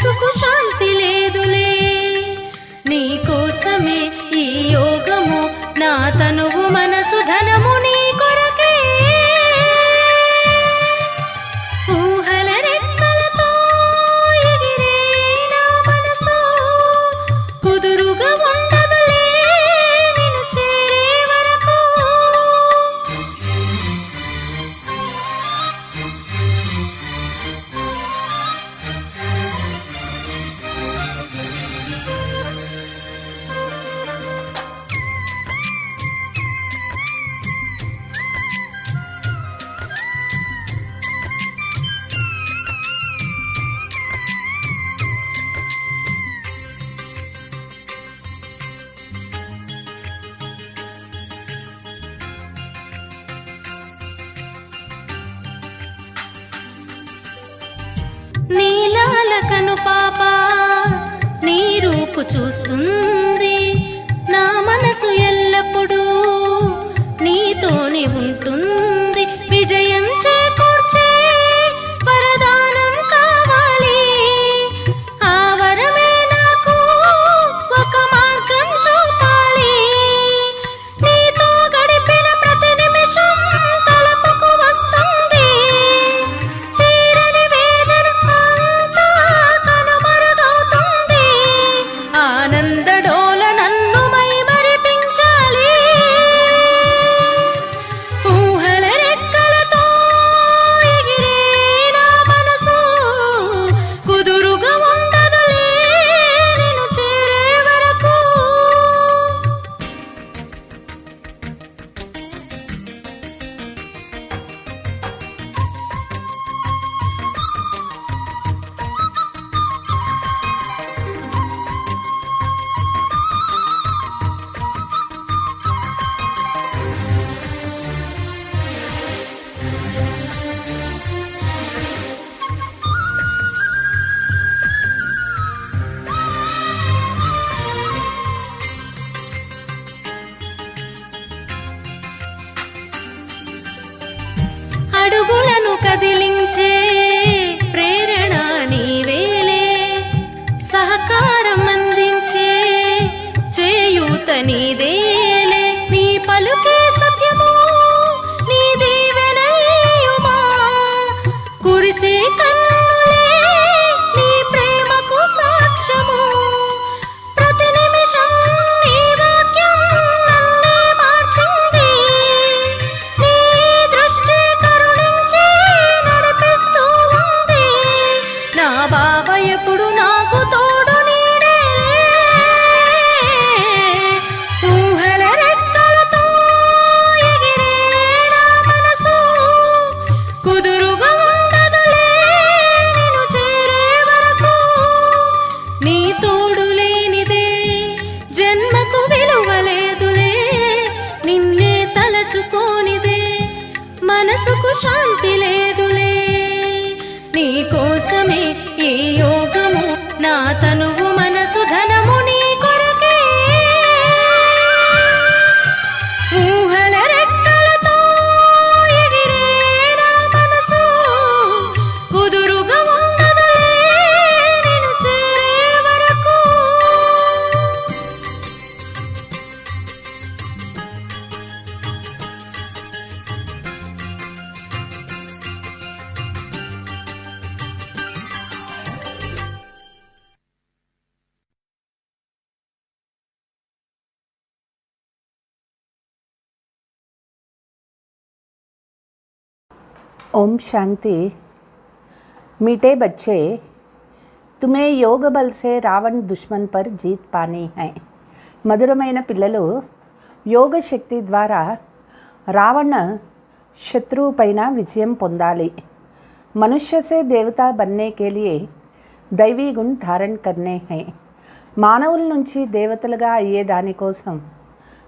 మనసుకు శాంతి లేదులే, నీ కోసమే ఈ యోగము, నా తనువు మనసు ధనము నీ కొరకే. ఊహల రెక్కలతో ఎగిరే నా మనసు కుదురుగా ఉండదులే నిన్ను చేరే వరకు. నీలాల కను పాప నీ రూపు చూస్తుంది, నా మనసు ఎల్లప్పుడూ నీతోనే ఉంటుంది. విజయం చేకూర్చే వరదానం కావాలి, ఆ వరమే నాకు ఒక మార్గం చూపాలి. నీతో గడిపిన ప్రతి నిమిషం తలపుకు వస్తుంది, తీరని వేదన అంతా కనుమరుగవుతుంది. ఆనందడోల నన్ను మైమరిపించాలి, ఊహల రెక్కలతో ఎగిరే నా మనసు కుదురుగా ఉండదులే నిన్ను చేరే వరకు. అడుగులను కదిలించే ప్రేరణ నీవేలే, సహకారం అందించే చేయూత నీదేలే. నీ పలుకే సత్యము, నీ దీవెనయుమా, కురిసే కన్నులే నీ ప్రేమకు సాక్ష్యము. ప్రతి నిమిషం నీ వాక్యం నన్నే మార్చింది, నీ దృష్టి కరుణించి నడిపిస్తూ ఉంది. నా బాబా ఎప్పుడు నాకు తోడు నీడేలే, ఊహల రెక్కలతో ఎగిరే నా మనసు కుదురుగా ఉండదులే నిన్ను చేరే వరకు. నీ తోడు లేనిదే జన్మకు విలువలేదులే, నిన్నే తలచుకోనిదే మనసుకు శాంతి లేదులే. నీ కోసమే ఈ యోగము, నా తనువు మనసు ధనము నీ కొరకే. ఊహల రెక్కలతో ఎగిరే నా మనసు కుదురుగా ఉండదులే నిన్ను చేరే వరకు. ओम शांति। मीठे बच्चे, तुम्हें योग बल से रावण दुश्मन पर जीत पानी है। మధురమైన పిల్లలు, యోగ శక్తి ద్వారా రావణ శత్రువు పైన విజయం పొందాలి। मनुष्य से देवता बनने के लिए दैवी गुण धारण करने हैं। మానవుల నుంచి దేవతలుగా అయ్యే దానికోసం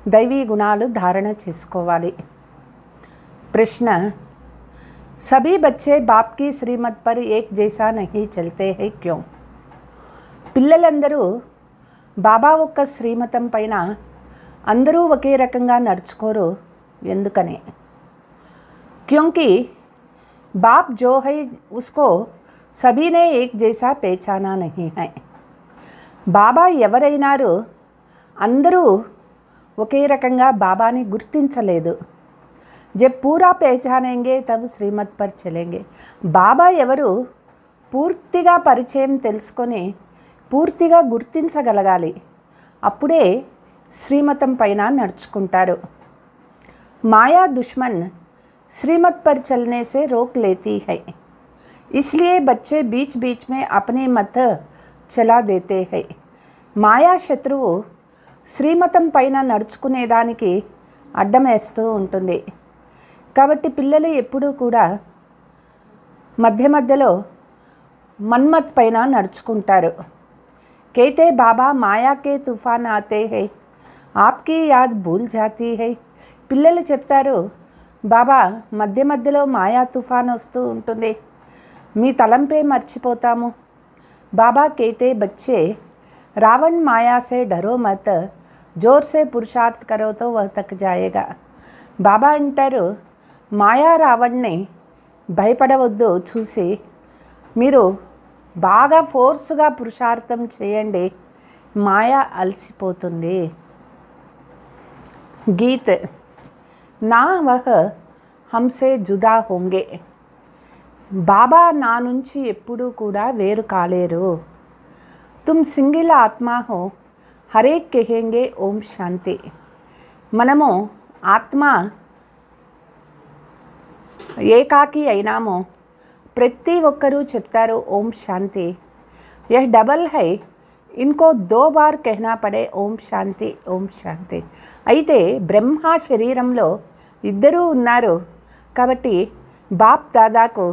దైవీ గుణాలు ధారణ చేసుకోవాలి। प्रश्न, सभी बच्चे बाप की श्रीमत पर एक जैसा नहीं चलते हैं क्यों? పిల్లలందరూ బాబా ఒక్క శ్రీమతం పైన అందరూ ఒకే రకంగా నడుచుకోరు ఎందుకని? क्योंकि बाप जो है उसको सभी ने एक जैसा पहचाना नहीं है. బాబా ఎవరైనారు అందరూ ఒకే రకంగా బాబాని గుర్తించలేదు. जब पूरा पहचानेंगे तब శ్రీమత్ పర్ చలేంగే. బాబా ఎవరు పూర్తిగా పరిచయం తెలుసుకొని పూర్తిగా గుర్తించగలగాలి. అప్పుడే శ్రీమతం పైన నడుచుకుంటారు. మాయా दुश्मन श्रीमत पर चलने से रोक लेती है. इसलिए बच्चे बीच बीच में अपने मत चला देते हैं. మాయా శత్రువు శ్రీమతం పైన నడుచుకునేదానికి అడ్డం వేస్తూ ఉంటుంది. కాబట్టి పిల్లలు ఎప్పుడూ కూడా మధ్య మధ్యలో మన్మత్ పైన నడుచుకుంటారు. कहते बाबा माया के तूफान आते हैं आपकी याद भूल जाती है. పిల్లలు చెప్తారు బాబా మధ్య మధ్యలో మాయా తుఫాన్ వస్తూ ఉంటుంది, మీ తలంపే మర్చిపోతాము. బాబా कहते बच्चे रावण माया से डरो मत जोर से पुरुषार्थ करो तो वह तक जाएगा. బాబా అంటారు మాయా రావణ్ణి భయపడవద్దు, చూసి మీరు బాగా ఫోర్స్గా పురుషార్థం చేయండి, మాయ అలసిపోతుంది. గీత్ నా వహ హంసే జుదా హోంగే. బాబా నా నుంచి ఎప్పుడూ కూడా వేరు కాలేరు. తుమ్ సింగిల్ ఆత్మా హో హరేక్ కహేంగే ఓం శాంతి. మనము ఆత్మ ఏకాకి అయినామో ప్రతి ఒక్కరూ చెప్తారు ఓం శాంతి. యహ్ డబల్ హై, ఇన్కో 2 బార్ कहना పడే ఓం శాంతి ఓం శాంతి. అయితే బ్రహ్మ శరీరంలో ఇద్దరూ ఉన్నారు కాబట్టి బాప్ దాదాకు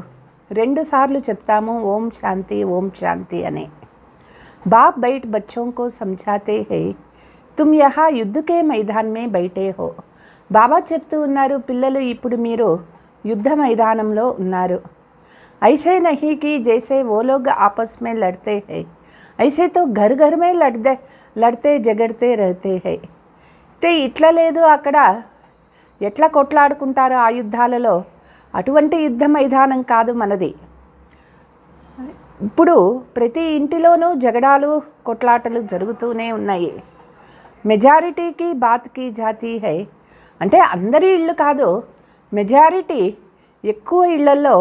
2 సార్లు చెప్తాము ఓం శాంతి అని. बाप बैठ बच्चों को समझाते हैं तुम यहाँ युद्ध के मैदान में बैठे हो. బాబా చెప్తూ ఉన్నారు పిల్లలు ఇప్పుడు మీరు యుద్ధ మైదానంలో ఉన్నారు. ऐसे नहीं कि जैसे वो लोग आपस में लड़ते हैं, ऐसे तो घर घर में लड़ते झगड़ते रहते हैं. అయితే ఇట్లా లేదు, అక్కడ ఎట్లా కొట్లాడుకుంటారో ఆ యుద్ధాలలో అటువంటి యుద్ధ మైదానం కాదు మనది. ఇప్పుడు ప్రతి ఇంటిలోనూ జగడాలు కొట్లాటలు జరుగుతూనే ఉన్నాయి. మెజారిటీకి బాత్కి జాతి హై అంటే అందరి ఇళ్ళు కాదు, మెజారిటీ ఎక్కువ ఇళ్లలో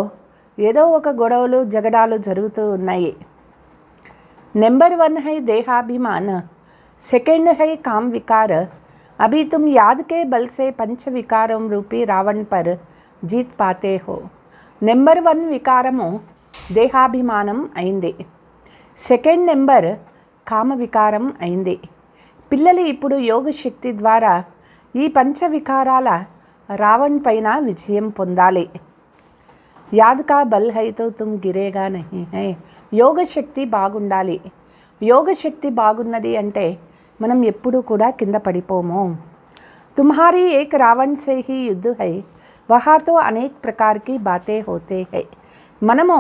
ఏదో ఒక గొడవలు జగడాలు జరుగుతూ ఉన్నాయి. నెంబర్ 1 है देहाभिमान, सेकंड है काम विकार. अभी तुम याद के बल से पंच विकारों रूपी रावण पर जीत पाते हो. నెంబర్ 1 వికారము దేహాభిమానం అయింది. సెకండ్ నెంబర్ కామ వికారం అయింది. పిల్లలు ఇప్పుడు యోగ శక్తి ద్వారా ఈ పంచ వికారాల రావణ్ పైన విజయం పొందాలి. యాద్ కా బల్ హై తో తుమ్ గిరేగా నహీ హై. యోగ శక్తి బాగుండాలి. యోగ శక్తి బాగున్నది అంటే మనం ఎప్పుడూ కూడా కింద పడిపోము. తుమ్హారీ ఏక్ రావణ్ సే హీ యుద్ధ హై వహా తో అనేక ప్రకార్ కి బాతే హోతే హై. మనము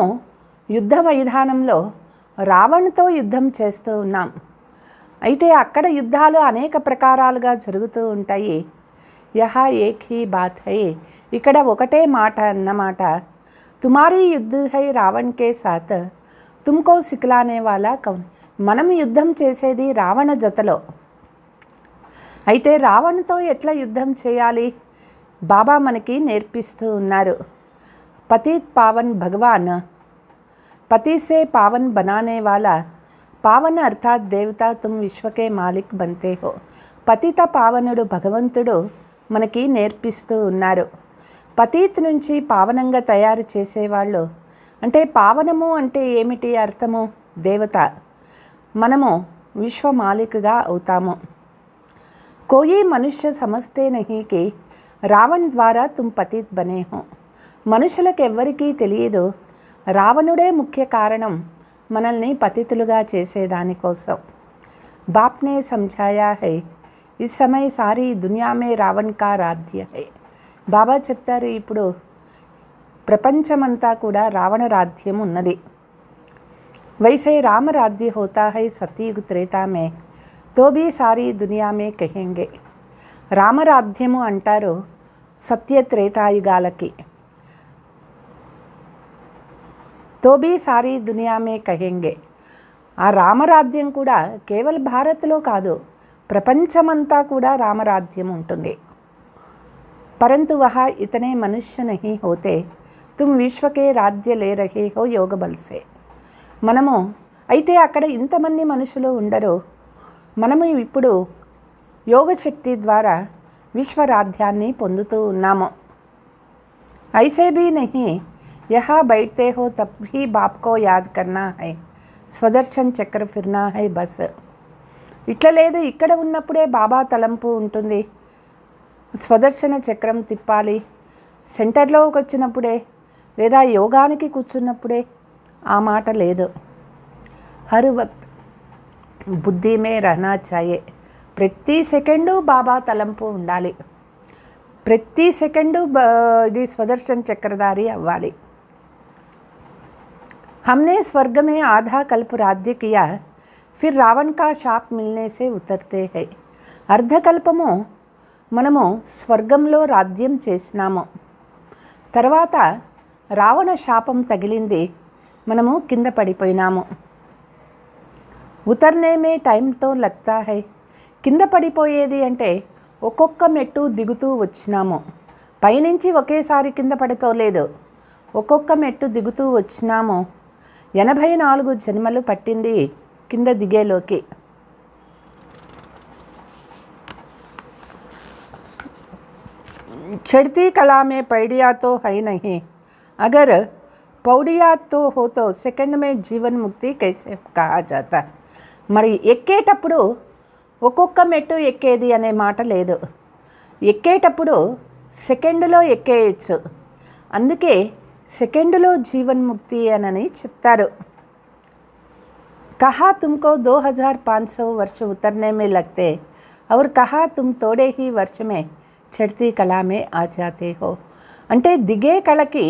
యుద్ధ మైదానంలో రావణ్తో యుద్ధం చేస్తూ ఉన్నాం. అయితే అక్కడ యుద్ధాలు అనేక ప్రకారాలుగా జరుగుతూ ఉంటాయి. యహా ఏక్ హీ బాత్ హై, ఇక్కడ ఒకటే మాట అన్నమాట. తుమారీ యుద్ధ హై రావణ్ కే సాత్ తుమ్కో సిక్లానే వాలా కౌన్. మనం యుద్ధం చేసేది రావణ జతలో. అయితే రావణ్తో ఎట్లా యుద్ధం చేయాలి బాబా మనకి నేర్పిస్తూ ఉన్నారు. పతిత్ పావన్ భగవాన్, పతి సే పావన్ బనానే వాలా పావన్ అర్థాత్ దేవత తుమ్ విశ్వకే మాలిక్ బంతే హో. పతిత పావనుడు భగవంతుడు మనకి నేర్పిస్తూ ఉన్నారు. పతీత్ నుంచి పావనంగా తయారు చేసేవాళ్ళు అంటే పావనము అంటే ఏమిటి అర్థము? దేవత. మనము విశ్వ మాలిక్గా అవుతాము. కోయి మనుష్య సమస్తే నహీ కి రావణ్ ద్వారా తుమ్ పతిత్ బనే హో. మనుషులకు ఎవ్వరికీ తెలియదు రావణుడే ముఖ్య కారణం మనల్ని పతితులుగా చేసేదానికోసం. బాప్ నే సమझाया है इस समय सारी दुनिया में रावण का राज्य है. బాబా చెప్తారు ఇప్పుడు ప్రపంచమంతా కూడా రావణ రాజ్యం ఉన్నది. वैसे राम राज्य होता है सतयुग त्रेता में तो भी सारी दुनिया में कहेंगे. రామరాజ్యము అంటారు సత్య త్రేతాయుగాలకి. తో భీ సారీ దునియా మే కహెంగే. ఆ రామరాజ్యం కూడా కేవలం భారత్లో కాదు, ప్రపంచమంతా కూడా రామరాజ్యం ఉంటుంది. परंतु वहाँ इतने मनुष्य नहीं होते, तुम विश्व के राज्य ले रहे हो योग बल से. మనము అయితే అక్కడ ఇంతమంది మనుషులు ఉండరు. మనము ఇప్పుడు యోగ శక్తి ద్వారా విశ్వరాజ్యాన్ని పొందుతూ ఉన్నాము. ऐसे भी नहीं, यहाँ बैठते हो तब भी बाप को याद करना है, స్వదర్శన్ చక్ర ఫిర్నా హై బస్. ఇట్లా లేదు, ఇక్కడ ఉన్నప్పుడే బాబా తలంపు ఉంటుంది, స్వదర్శన చక్రం తిప్పాలి. సెంటర్లోకి వచ్చినప్పుడే లేదా యోగానికి కూర్చున్నప్పుడే ఆ మాట లేదు. హర్ వక్త్ బుద్ధి మే రహనా చాయే. ప్రతి సెకండు బాబా తలంపు ఉండాలి, ప్రతి సెకండు ఇది స్వదర్శన్ చక్రధారి అవ్వాలి. हमने स्वर्ग में आधा कल्प राज्य किया, फिर रावण का शाप मिलने से उतरते हैं. అర్ధకల్పము మనము స్వర్గంలో రాజ్యం చేసినాము, తర్వాత రావణ శాపం తగిలింది, మనము కింద పడిపోయినాము. ఉతర్నే మే టైంతో లగ్తా హై. కింద పడిపోయేది అంటే ఒక్కొక్క మెట్టు దిగుతూ వచ్చినాము, పైనుంచి ఒకేసారి కింద పడిపోలేదు, ఒక్కొక్క మెట్టు దిగుతూ వచ్చినాము. 84 జన్మలు పట్టింది కింద దిగేలోకి. चढ़ती कला में पौड़िया तो है नहीं, अगर पौड़िया तो हो तो सेकंड में जीवन मुक्ति कैसे कहा जाता. మరి ఎక్కేటప్పుడు ఒక్కొక్క మెట్టు ఎక్కేది అనే మాట లేదు, ఎక్కేటప్పుడు సెకండ్లో ఎక్కేయచ్చు, అందుకే సెకండ్లో జీవన్ముక్తి అని చెప్తారు. కహా తుమ్కో 2500 वर्ष उतरने में लगते और कहा तुम थोड़े ही वर्ष में చడ్తీ కళామే ఆ జాతే హో. అంటే దిగే కళకి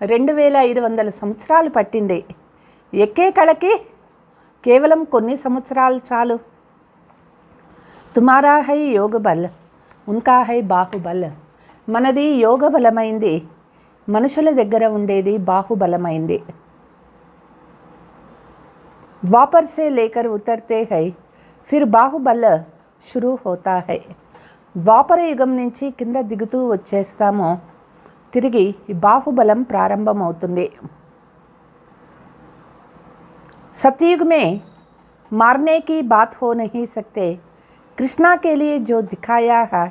2500 సంవత్సరాలు పట్టింది, ఎక్కే కళకి కేవలం కొన్ని సంవత్సరాలు చాలు. తుమారా హై యోగ బల్, ఉన్కా హై బాహుబల్. మనది యోగ బలమైంది, మనుషుల దగ్గర ఉండేది బాహుబలమైంది. ద్వాపర్ సే లేకర్ ఉతర్తే హై, ఫిర్ బాహుబల్ షురూ హోతా హై. ద్వాపర యుగం నుంచి కింద దిగుతూ వచ్చేస్తాము, తిరిగి బాహుబలం ప్రారంభమవుతుంది. सतयुग में मारने की बात हो नहीं सकते, कृष्णा के लिए जो दिखाया है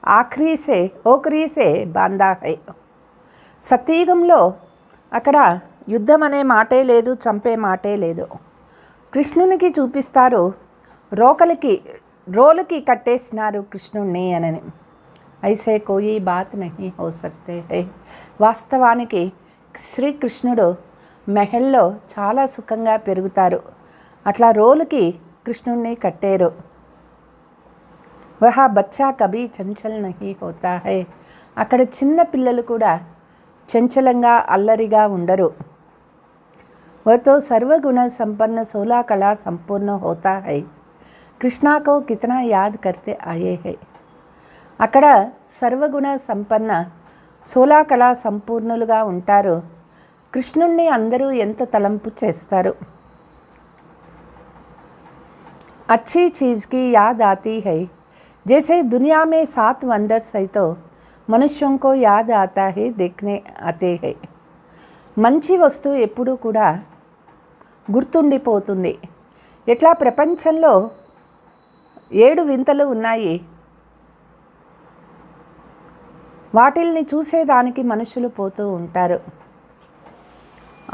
आखिरी से ओखरी से बांधा है. సత్యయుగంలో అక్కడ యుద్ధం అనే మాటే లేదు, చంపే మాటే లేదు. కృష్ణునికి చూపిస్తారు, రోలుకి కట్టేసినారు కృష్ణుణ్ణి అని. ఐసే కోయి బాత్ నహీ హో సక్తే హై. వాస్తవానికి శ్రీకృష్ణుడు మెహల్లో చాలా సుఖంగా పెరుగుతారు, అట్లా రోలుకి కృష్ణుణ్ణి కట్టారు. వహా బచ్చా కభీ చంచల్ నహీ హోతా హై. అక్కడ చిన్న పిల్లలు కూడా చంచలంగా అల్లరిగా ఉండరు. వతో సర్వగుణ సంపన్న 16 కళా సంపూర్ణ హోతా హై. కృష్ణాకో కితనా యాద్ కర్తే ఆయే హై. అక్కడ సర్వగుణ సంపన్న 16 కళా సంపూర్ణులుగా ఉంటారు, కృష్ణుణ్ణి అందరూ ఎంత తలంపు చేస్తారు. अच्छी चीज़ की याद आती है, जैसे दुनिया में 7 वंडर्स है तो मनुष्यों को याद आता है देखने आते हैं. మంచి వస్తువు ఎప్పుడూ కూడా గుర్తుండిపోతుంది. ఎట్లా ప్రపంచంలో 7 వింతలు ఉన్నాయి, వాటిల్ని చూసేదానికి మనుషులు పోతూ ఉంటారు.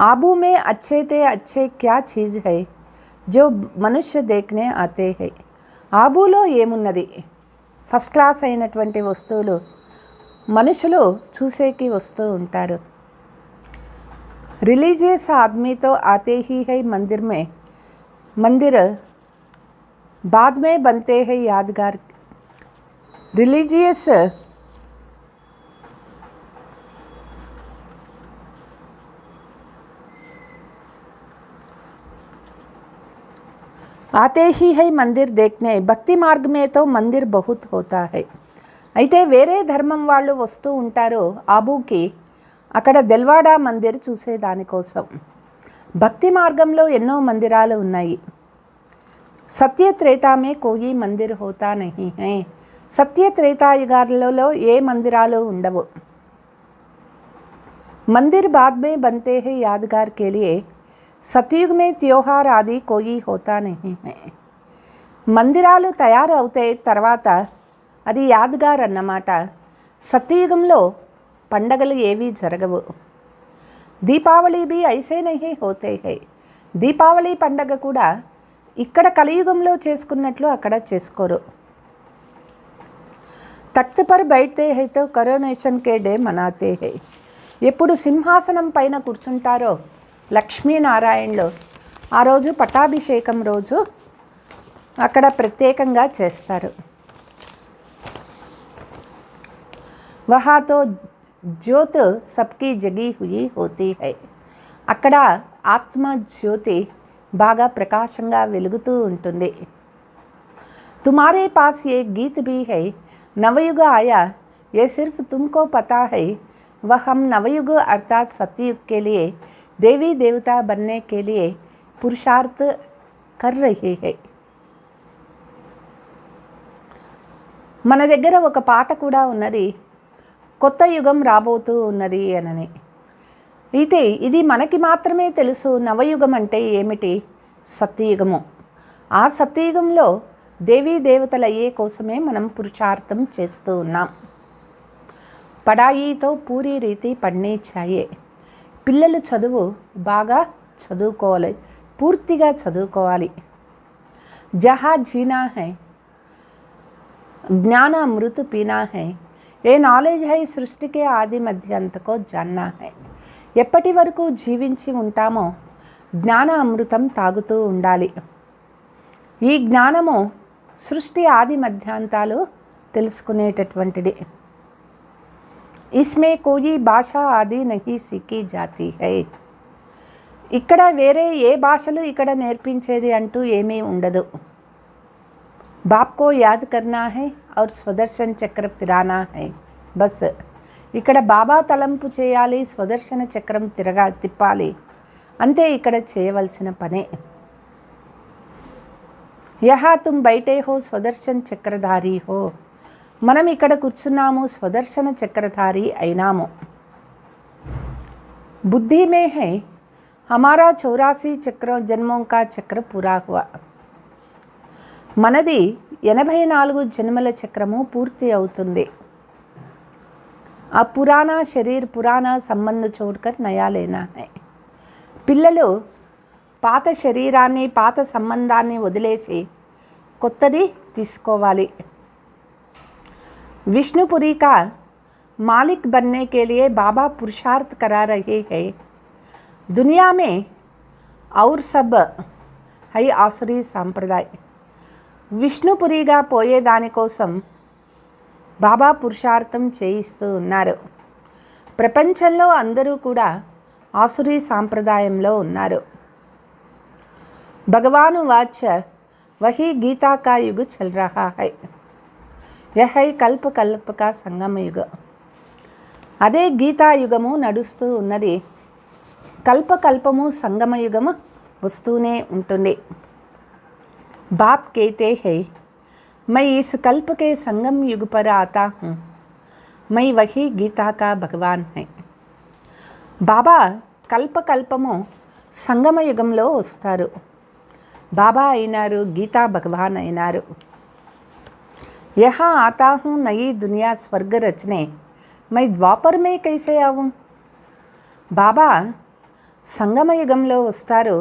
आबू में अच्छे ते अच्छे क्या चीज़ है जो मनुष्य देखने आते हैं. ఆబూలో ఏమున్నది, ఫస్ట్ క్లాస్ అయినటువంటి వస్తువులు మనుషులు చూసేకి వస్తూ ఉంటారు. रिलीजियस आदमी तो आते ही है मंदिर में, मंदिर बाद में बनते हैं यादगार. रिलीजियस आते ही है मंदिर देखने. భక్తి మార్గ में तो मंदिर बहुत होता है. అయితే వేరే ధర్మం వాళ్ళు వస్తూ ఉంటారు ఆబూకి, అక్కడ దెల్వాడా మందిర్ చూసేదానికోసం. భక్తి మార్గంలో ఎన్నో మందిరాలు ఉన్నాయి. సత్య త్రేతామే కోయి మందిర్ హోతా నహీ హై. సత్య త్రేతాయుగాలలో ఏ మందిరాలు ఉండవు. मंदिर बाद में बनते हैं यादगार के लिए, सतयुग में त्योहार आदि कोई होता नहीं है. మందిరాలు తయారు అవుతాయి, తర్వాత అది యాద్గార్ అన్నమాట. సత్యయుగంలో పండగలు ఏవీ జరగవు. దీపావళి भी ऐसे नहीं होते हैं. దీపావళి పండగ కూడా ఇక్కడ కలియుగంలో చేసుకున్నట్లు అక్కడ చేసుకోరు. తఖ్త్ పర్ బైఠతే హై తో కరోనేషన్ కే డే మనాతే హై. ఎప్పుడు సింహాసనం పైన కూర్చుంటారో లక్ష్మీనారాయణులు, ఆ రోజు పట్టాభిషేకం రోజు అక్కడ ప్రత్యేకంగా చేస్తారు. వహా తో జ్యోత్ సబ్కి జగి హుయి హోతీ హై. అక్కడ ఆత్మ జ్యోతి బాగా ప్రకాశంగా వెలుగుతూ ఉంటుంది. తుమారే పాస్ ఏ గీత్ భీ హై, నవయుగ ఆయా ये सिर्फ तुमको पता है. वह हम नवयुग अर्थात सतयुग के लिए देवी देवता बनने के लिए पुरुषार्थ कर रहे हैं. మన దగ్గర ఒక పాట కూడా ఉన్నది, కొత్త యుగం రాబోతూ ఉన్నది అనని. అయితే ఇది మనకి మాత్రమే తెలుసు. నవయుగం అంటే ఏమిటి? సత్యయుగము. ఆ సత్యయుగంలో దేవీ దేవతలు అయ్యే కోసమే మనం పురుషార్థం చేస్తూ ఉన్నాం. పడాయితో పూరీ రీతి పడ్నే చాయే. పిల్లలు చదువు బాగా చదువుకోవాలి, పూర్తిగా చదువుకోవాలి. జహా జీనా హై జ్ఞాన అమృత పీనా హై. ఏ నాలెడ్జ్ హై సృష్టికే ఆది మధ్య అంతకో జాన్నా హై. ఎప్పటి వరకు జీవించి ఉంటామో జ్ఞాన అమృతం తాగుతూ ఉండాలి. ఈ జ్ఞానము సృష్టి ఆది మధ్యాంతాలు తెలుసుకునేటటువంటిది. ఇస్మే కోయి భాష ఆది నహీ సీఖీ జాతీ హై. ఇక్కడ వేరే ఏ భాషలు ఇక్కడ నేర్పించేది అంటూ ఏమీ ఉండదు. బాప్కో యాద్ కర్నా హై ఔర్ స్వదర్శన్ చక్ర ఫిరానా హై. బస్ ఇక్కడ బాబా తలంపు చేయాలి, స్వదర్శన చక్రం తిప్పాలి, అంతే ఇక్కడ చేయవలసిన పనే. యహా తుమ్ బైటే హో స్వదర్శన్ చక్రధారి హో. మనం ఇక్కడ కూర్చున్నాము, స్వదర్శన చక్రధారి అయినాము. బుద్ధి మే హై హమారా 84 చక్ర జన్మోं का చక్ర పూరా హువా. మనది 84 జన్మల చక్రము పూర్తి అవుతుంది. ఆ పురాణా శరీర్ పురాణా సంబంధ చోడ్కర్ నయా లేనా హై. పిల్లలు పాత శరీరాన్ని పాత సంబంధాన్ని వదిలేసి కొత్తది తీసుకోవాలి. विष्णुपुरी का मालिक बनने के लिए बाबा पुरुषार्थ करा रहे हैं. दुनिया में और सब है आसुरी सांप्रदाय. విష్ణుపురిగా పోయేదాని కోసం బాబా పురుషార్థం చేయిస్తూ ఉన్నారు. ప్రపంచంలో అందరూ కూడా ఆసురీ సాంప్రదాయంలో ఉన్నారు. భగవాను వాచ వహీ గీతా కా యుగ్ చల్ రహా హై. యహ్ హై కల్ప కల్ప కా సంగమ యుగ. అదే గీతాయుగము నడుస్తూ ఉన్నది. కల్పకల్పము సంగమ యుగము వస్తూనే ఉంటుంది. बाप कहते हैं मैं इस कल्प के संगम युग पर आता हूँ, मैं वही गीता का भगवान है. బాబా కల్పకల్పము సంగమ యుగంలో వస్తారు. బాబా అయినారు, గీతా భగవాన్ అయినారు. यहाँ आता हूँ नई दुनिया स्वर्ग रचने, मैं द्वापर में कैसे आऊँ. బాబా సంగమ యుగంలో వస్తారు,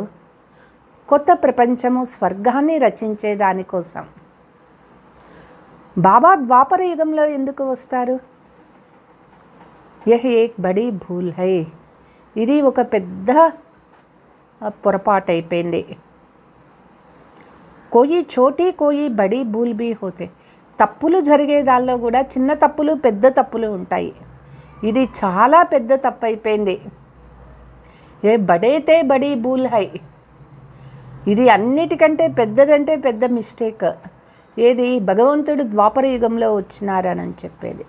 కొత్త ప్రపంచము స్వర్గాన్ని రచించే దానికోసం. బాబా ద్వాపర యుగంలో ఎందుకు వస్తారు? యహ్ ఏక్ బడీ భూల్ హై. ఇది ఒక పెద్ద పొరపాటు అయిపోయింది. కోయి చోటీ కోయి బడీ భూల్ బీ హోతే. తప్పులు జరిగే దానిలో కూడా చిన్న తప్పులు పెద్ద తప్పులు ఉంటాయి. ఇది చాలా పెద్ద తప్పు అయిపోయింది. ఏ బడేతే బడీ భూల్ హై. ఇది అన్నిటికంటే పెద్దదంటే పెద్ద మిస్టేక్. ఏది? భగవంతుడు ద్వాపర యుగంలో వచ్చినారని చెప్పేది.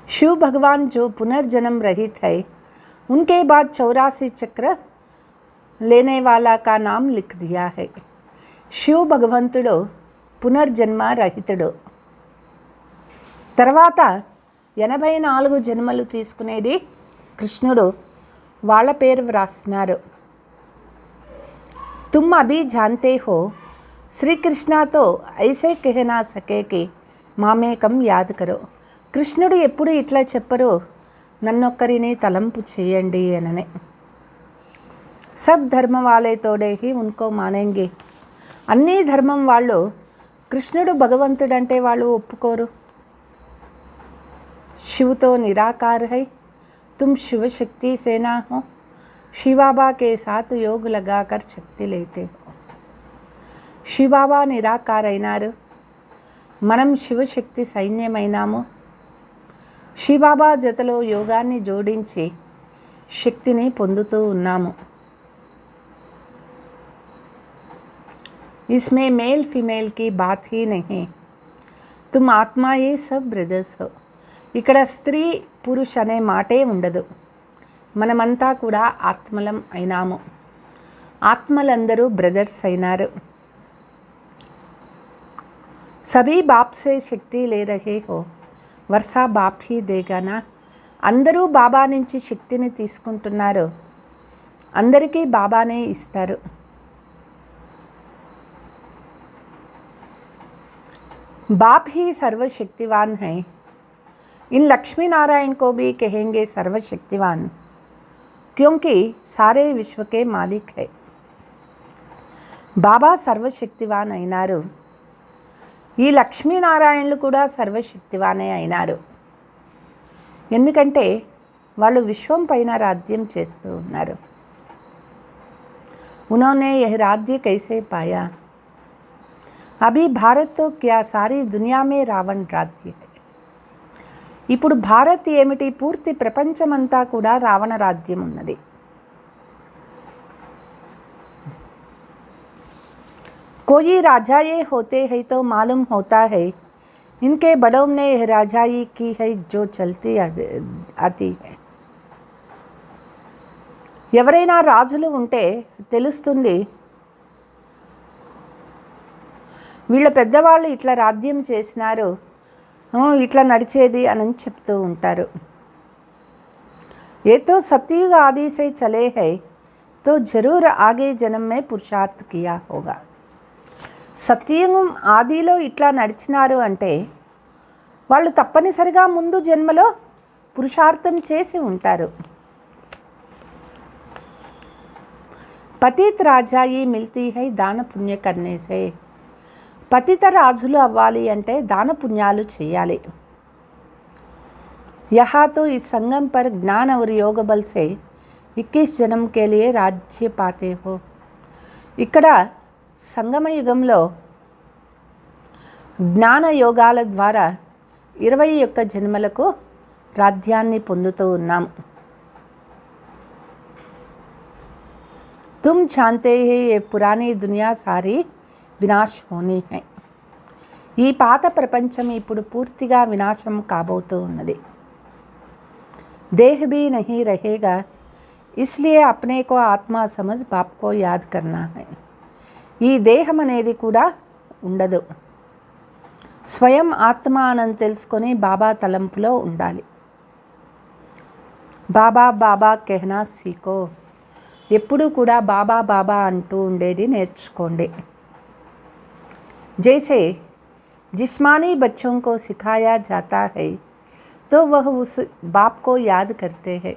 शिव भगवान जो पुनर्जन्म रहित है उनके बाद 84 चक्र लेने वाला का नाम लिख दिया है. శివ భగవంతుడు పునర్జన్మ రహితుడు. తర్వాత 84 జన్మలు తీసుకునేది కృష్ణుడు. వాళ్ళ పేరు వ్రాస్తున్నారు. तुम अभी जानते हो श्री कृष्णा तो ऐसे कह ना सके कि మామేకం యాద్ కరో. కృష్ణుడు ఎప్పుడు ఇట్లా చెప్పరు, నన్నొక్కరిని తలంపు చేయండి అననే. సబ్ ధర్మ వాలే తోడే హీ ఉన్కో మానేంగే. అన్ని ధర్మం వాళ్ళు కృష్ణుడు భగవంతుడంటే వాళ్ళు ఒప్పుకోరు. शिव तो निराकार है, तुम शिव शक्ति सेना हो. शिवबाबा के साथ योग लगाकर शक्ति लेते हो. శివబాబా నిరాకార అయినారు, మనం శివశక్తి సైన్యమైనాము. శివబాబా జతలో యోగాన్ని జోడించి శక్తిని పొందుతూ ఉన్నాము. इसमें मेल फीमेल की बात ही नहीं, तुम आत्मा ये सब ब्रदर्स हो. ఇక్కడ స్త్రీ పురుష్ అనే మాటే ఉండదు. మనమంతా కూడా ఆత్మలం అయినాము. ఆత్మలందరూ బ్రదర్స్ అయినారు. సభీ బాప్ సే శక్తి లే రహే హో, వర్షా బాప్ హీ దేగానా. అందరూ బాబా నుంచి శక్తిని తీసుకుంటున్నారు, అందరికీ బాబానే ఇస్తారు. बाप ही सर्वशक्तिवान है. इन लक्ष्मी नारायण को भी कहेंगे सर्वशक्तिवान, क्योंकि सारे विश्व के मालिक है. బాబా సర్వశక్తివాన్ అయినారు. ఈ లక్ష్మీనారాయణులు కూడా సర్వశక్తివానే అయినారు. ఎందుకంటే వాళ్ళు విశ్వం పైన రాజ్యం చేస్తూ ఉన్నారు. उन्होंने यह राज्य कैसे पाया? अभी भारत तो क्या सारी दुनिया में रावण राज्य है. ఇప్పుడు భారత్ ఏమిటి, పూర్తి ప్రపంచమంతా కూడా రావణ రాజ్యం ఉన్నది. कोई राजाए होते हैं तो मालूम होता है इनके बड़ों ने यह राजाई की है जो चलती आती है. ఎవరైనా రాజులు ఉంటే తెలుస్తుంది, వీళ్ళ పెద్దవాళ్ళు ఇట్లా రాజ్యం చేసినారు, ఇట్లా నడిచేది అని చెప్తూ ఉంటారు. ఏ తో సత్యుగ ఆది సే చలే హై తో జరూర్ ఆగే జన్మ మే పురుషార్థ్ కియా హోగా. సత్యుగం ఆదిలో ఇట్లా నడిచినారు అంటే వాళ్ళు తప్పనిసరిగా ముందు జన్మలో పురుషార్థం చేసి ఉంటారు. పతిత్ రాజాయి మిల్తీ హై దాన పుణ్య కర్నే సే. పతిత రాజులు అవ్వాలి అంటే దాన పుణ్యాలు చేయాలి. यहाँ तो इस संगम पर ज्ञान और योग बल से 21 जन्म के लिए राज्य पाते हो. ఇక్కడ సంగమ యుగంలో జ్ఞాన యోగాల ద్వారా 21 జన్మలకు రాజ్యాన్ని పొందుతూ ఉన్నాం. तुम जानते हैं ये पुरानी दुनिया सारी వినాశ్ హోనీ హై. ఈ పాత ప్రపంచం ఇప్పుడు పూర్తిగా వినాశం కాబోతూ ఉన్నది. దేహ్ భీ నహీ రహేగా, ఇస్లియే అప్నే కో ఆత్మ సమజ్ బాప్ కో యాద్ కర్నా హై. ఈ దేహం అనేది కూడా ఉండదు. స్వయం ఆత్మ అని తెలుసుకొని బాబా తలంపులో ఉండాలి. బాబా బాబా కెహనా సీకో. ఎప్పుడూ కూడా బాబా బాబా అంటూ ఉండేది నేర్చుకోండి. जैसे जिस्मानी बच्चों को सिखाया जाता है तो वह उस बाप को याद करते हैं.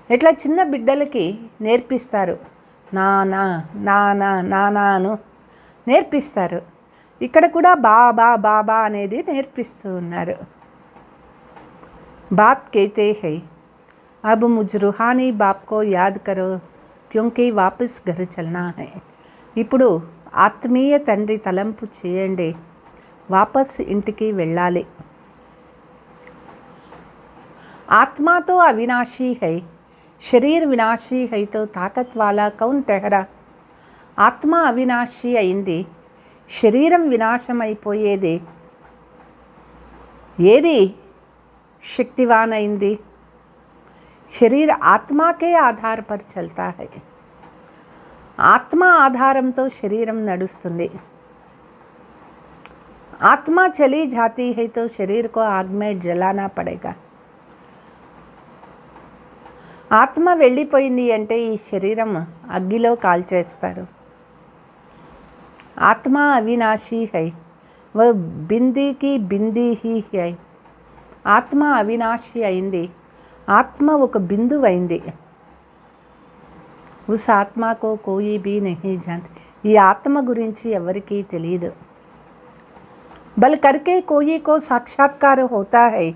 ఇట్లా చిన్న బిడ్డలకి నేర్పిస్తారు, నానా నానా నానాను నేర్పిస్తారు. ఇక్కడ కూడా బాబా బాబా అనేది నేర్పిస్తూ ఉన్నారు. बाप कहते हैं अब मुझ रूहानी बाप को याद करो क्योंकि वापस घर चलना है. ఇప్పుడు ఆత్మీయ తండ్రి తలంపు చేయండి, వాపస్ ఇంటికి వెళ్ళాలి. ఆత్మ తో అవినాశీ హై, శరీర్ వినాశీ హై తో తాకత్ వాలా కౌన్ టెహరా. ఆత్మ అవినాశీ అయింది, శరీరం వినాశం అయిపోయేది. ఏది శక్తివాన్ అయింది? శరీర ఆత్మకే ఆధార్ పర్ చల్తా హై. ఆత్మ ఆధారంతో శరీరం నడుస్తుంది. ఆత్మ చలి జాతీ హై తో శరీర్ కో ఆగ్ మే జలానా పడేగా. ఆత్మ వెళ్ళిపోయింది అంటే ఈ శరీరం అగ్గిలో కాల్చేస్తారు. ఆత్మ అవినాశీ హై, వ బిందీకి బిందీ హీ హై. ఆత్మ అవినాశి అయింది, ఆత్మ ఒక బిందువు అయింది. ఉస్ ఆత్మకో కోయి భీ నహీ జాన్తే. ఈ ఆత్మ గురించి ఎవరికీ తెలియదు. బల్ కర్కే కోయి కో సాక్షాత్కార హోతా హై,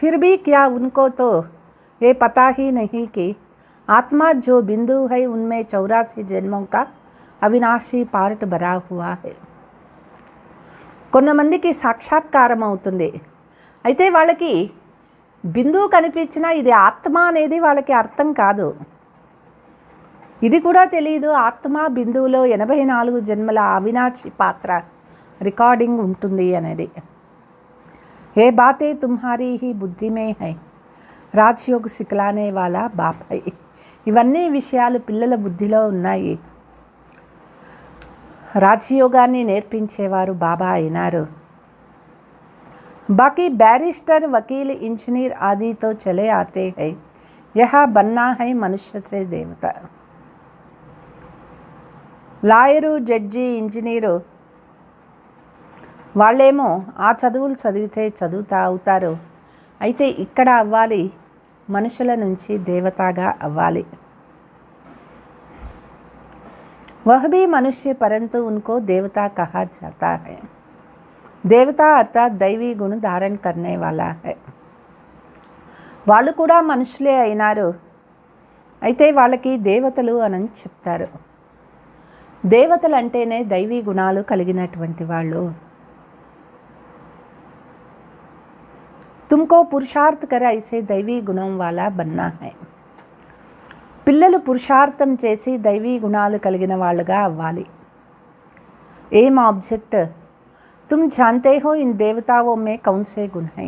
ఫిర్ భీ క్యా ఉన్కో తో ये पता ही नहीं कि आत्मा जो बिंदु है उनमें 84 जन्मों का అవినాశి పార్ట్ భరా హువా హై. కొంతమందికి సాక్షాత్కారం అవుతుంది, అయితే వాళ్ళకి బిందువు కనిపించినా ఇది ఆత్మ అనేది వాళ్ళకి అర్థం కాదు. ఇది కూడా తెలియదు, ఆత్మ బిందువులో 84 జన్మల అవినాశి పాత్ర రికార్డింగ్ ఉంటుంది అనేది. ఏ బాతే తుమ్హారీ హీ బుద్ధి మే హై, రాజ్యోగ్ సిక్లానే వాలా బాప్ హై. ఇవన్నీ విషయాలు పిల్లల బుద్ధిలో ఉన్నాయి. రాజయోగాన్ని నేర్పించేవారు బాబా అయినారు. బాకీ బ్యారిస్టర్ వకీల్ ఇంజనీర్ ఆదితో చలే ఆతే హై, యహా బన్నా హై మనుష్య సే దేవత. లాయరు, జడ్జి, ఇంజనీరు వాళ్ళేమో ఆ చదువులు చదివితే చదువుతా అవుతారు, అయితే ఇక్కడ అవ్వాలి, మనుషుల నుంచి దేవతగా అవ్వాలి. वह भी मनुष्य परंतु उनको देवता कहा जाता है. देवता अर्थात दैवी गुण धारण करने वाला है. వాళ్ళు కూడా మనుషులే అయినారు, అయితే వాళ్ళకి దేవతలు అని చెప్తారు. దేవతలు అంటేనే దైవీ గుణాలు కలిగినటువంటి వాళ్ళు. तुमको पुरुषार्थ कर ऐसे दैवी गुणों वाला बनना है. పిల్లలు పురుషార్థం చేసి దైవీ గుణాలు కలిగిన వాళ్ళుగా అవ్వాలి. ఏం ఆబ్జెక్ట్, తుమ్ జాన్తే హో ఇన్ దేవతావో మే కౌన్సే గుణ హై.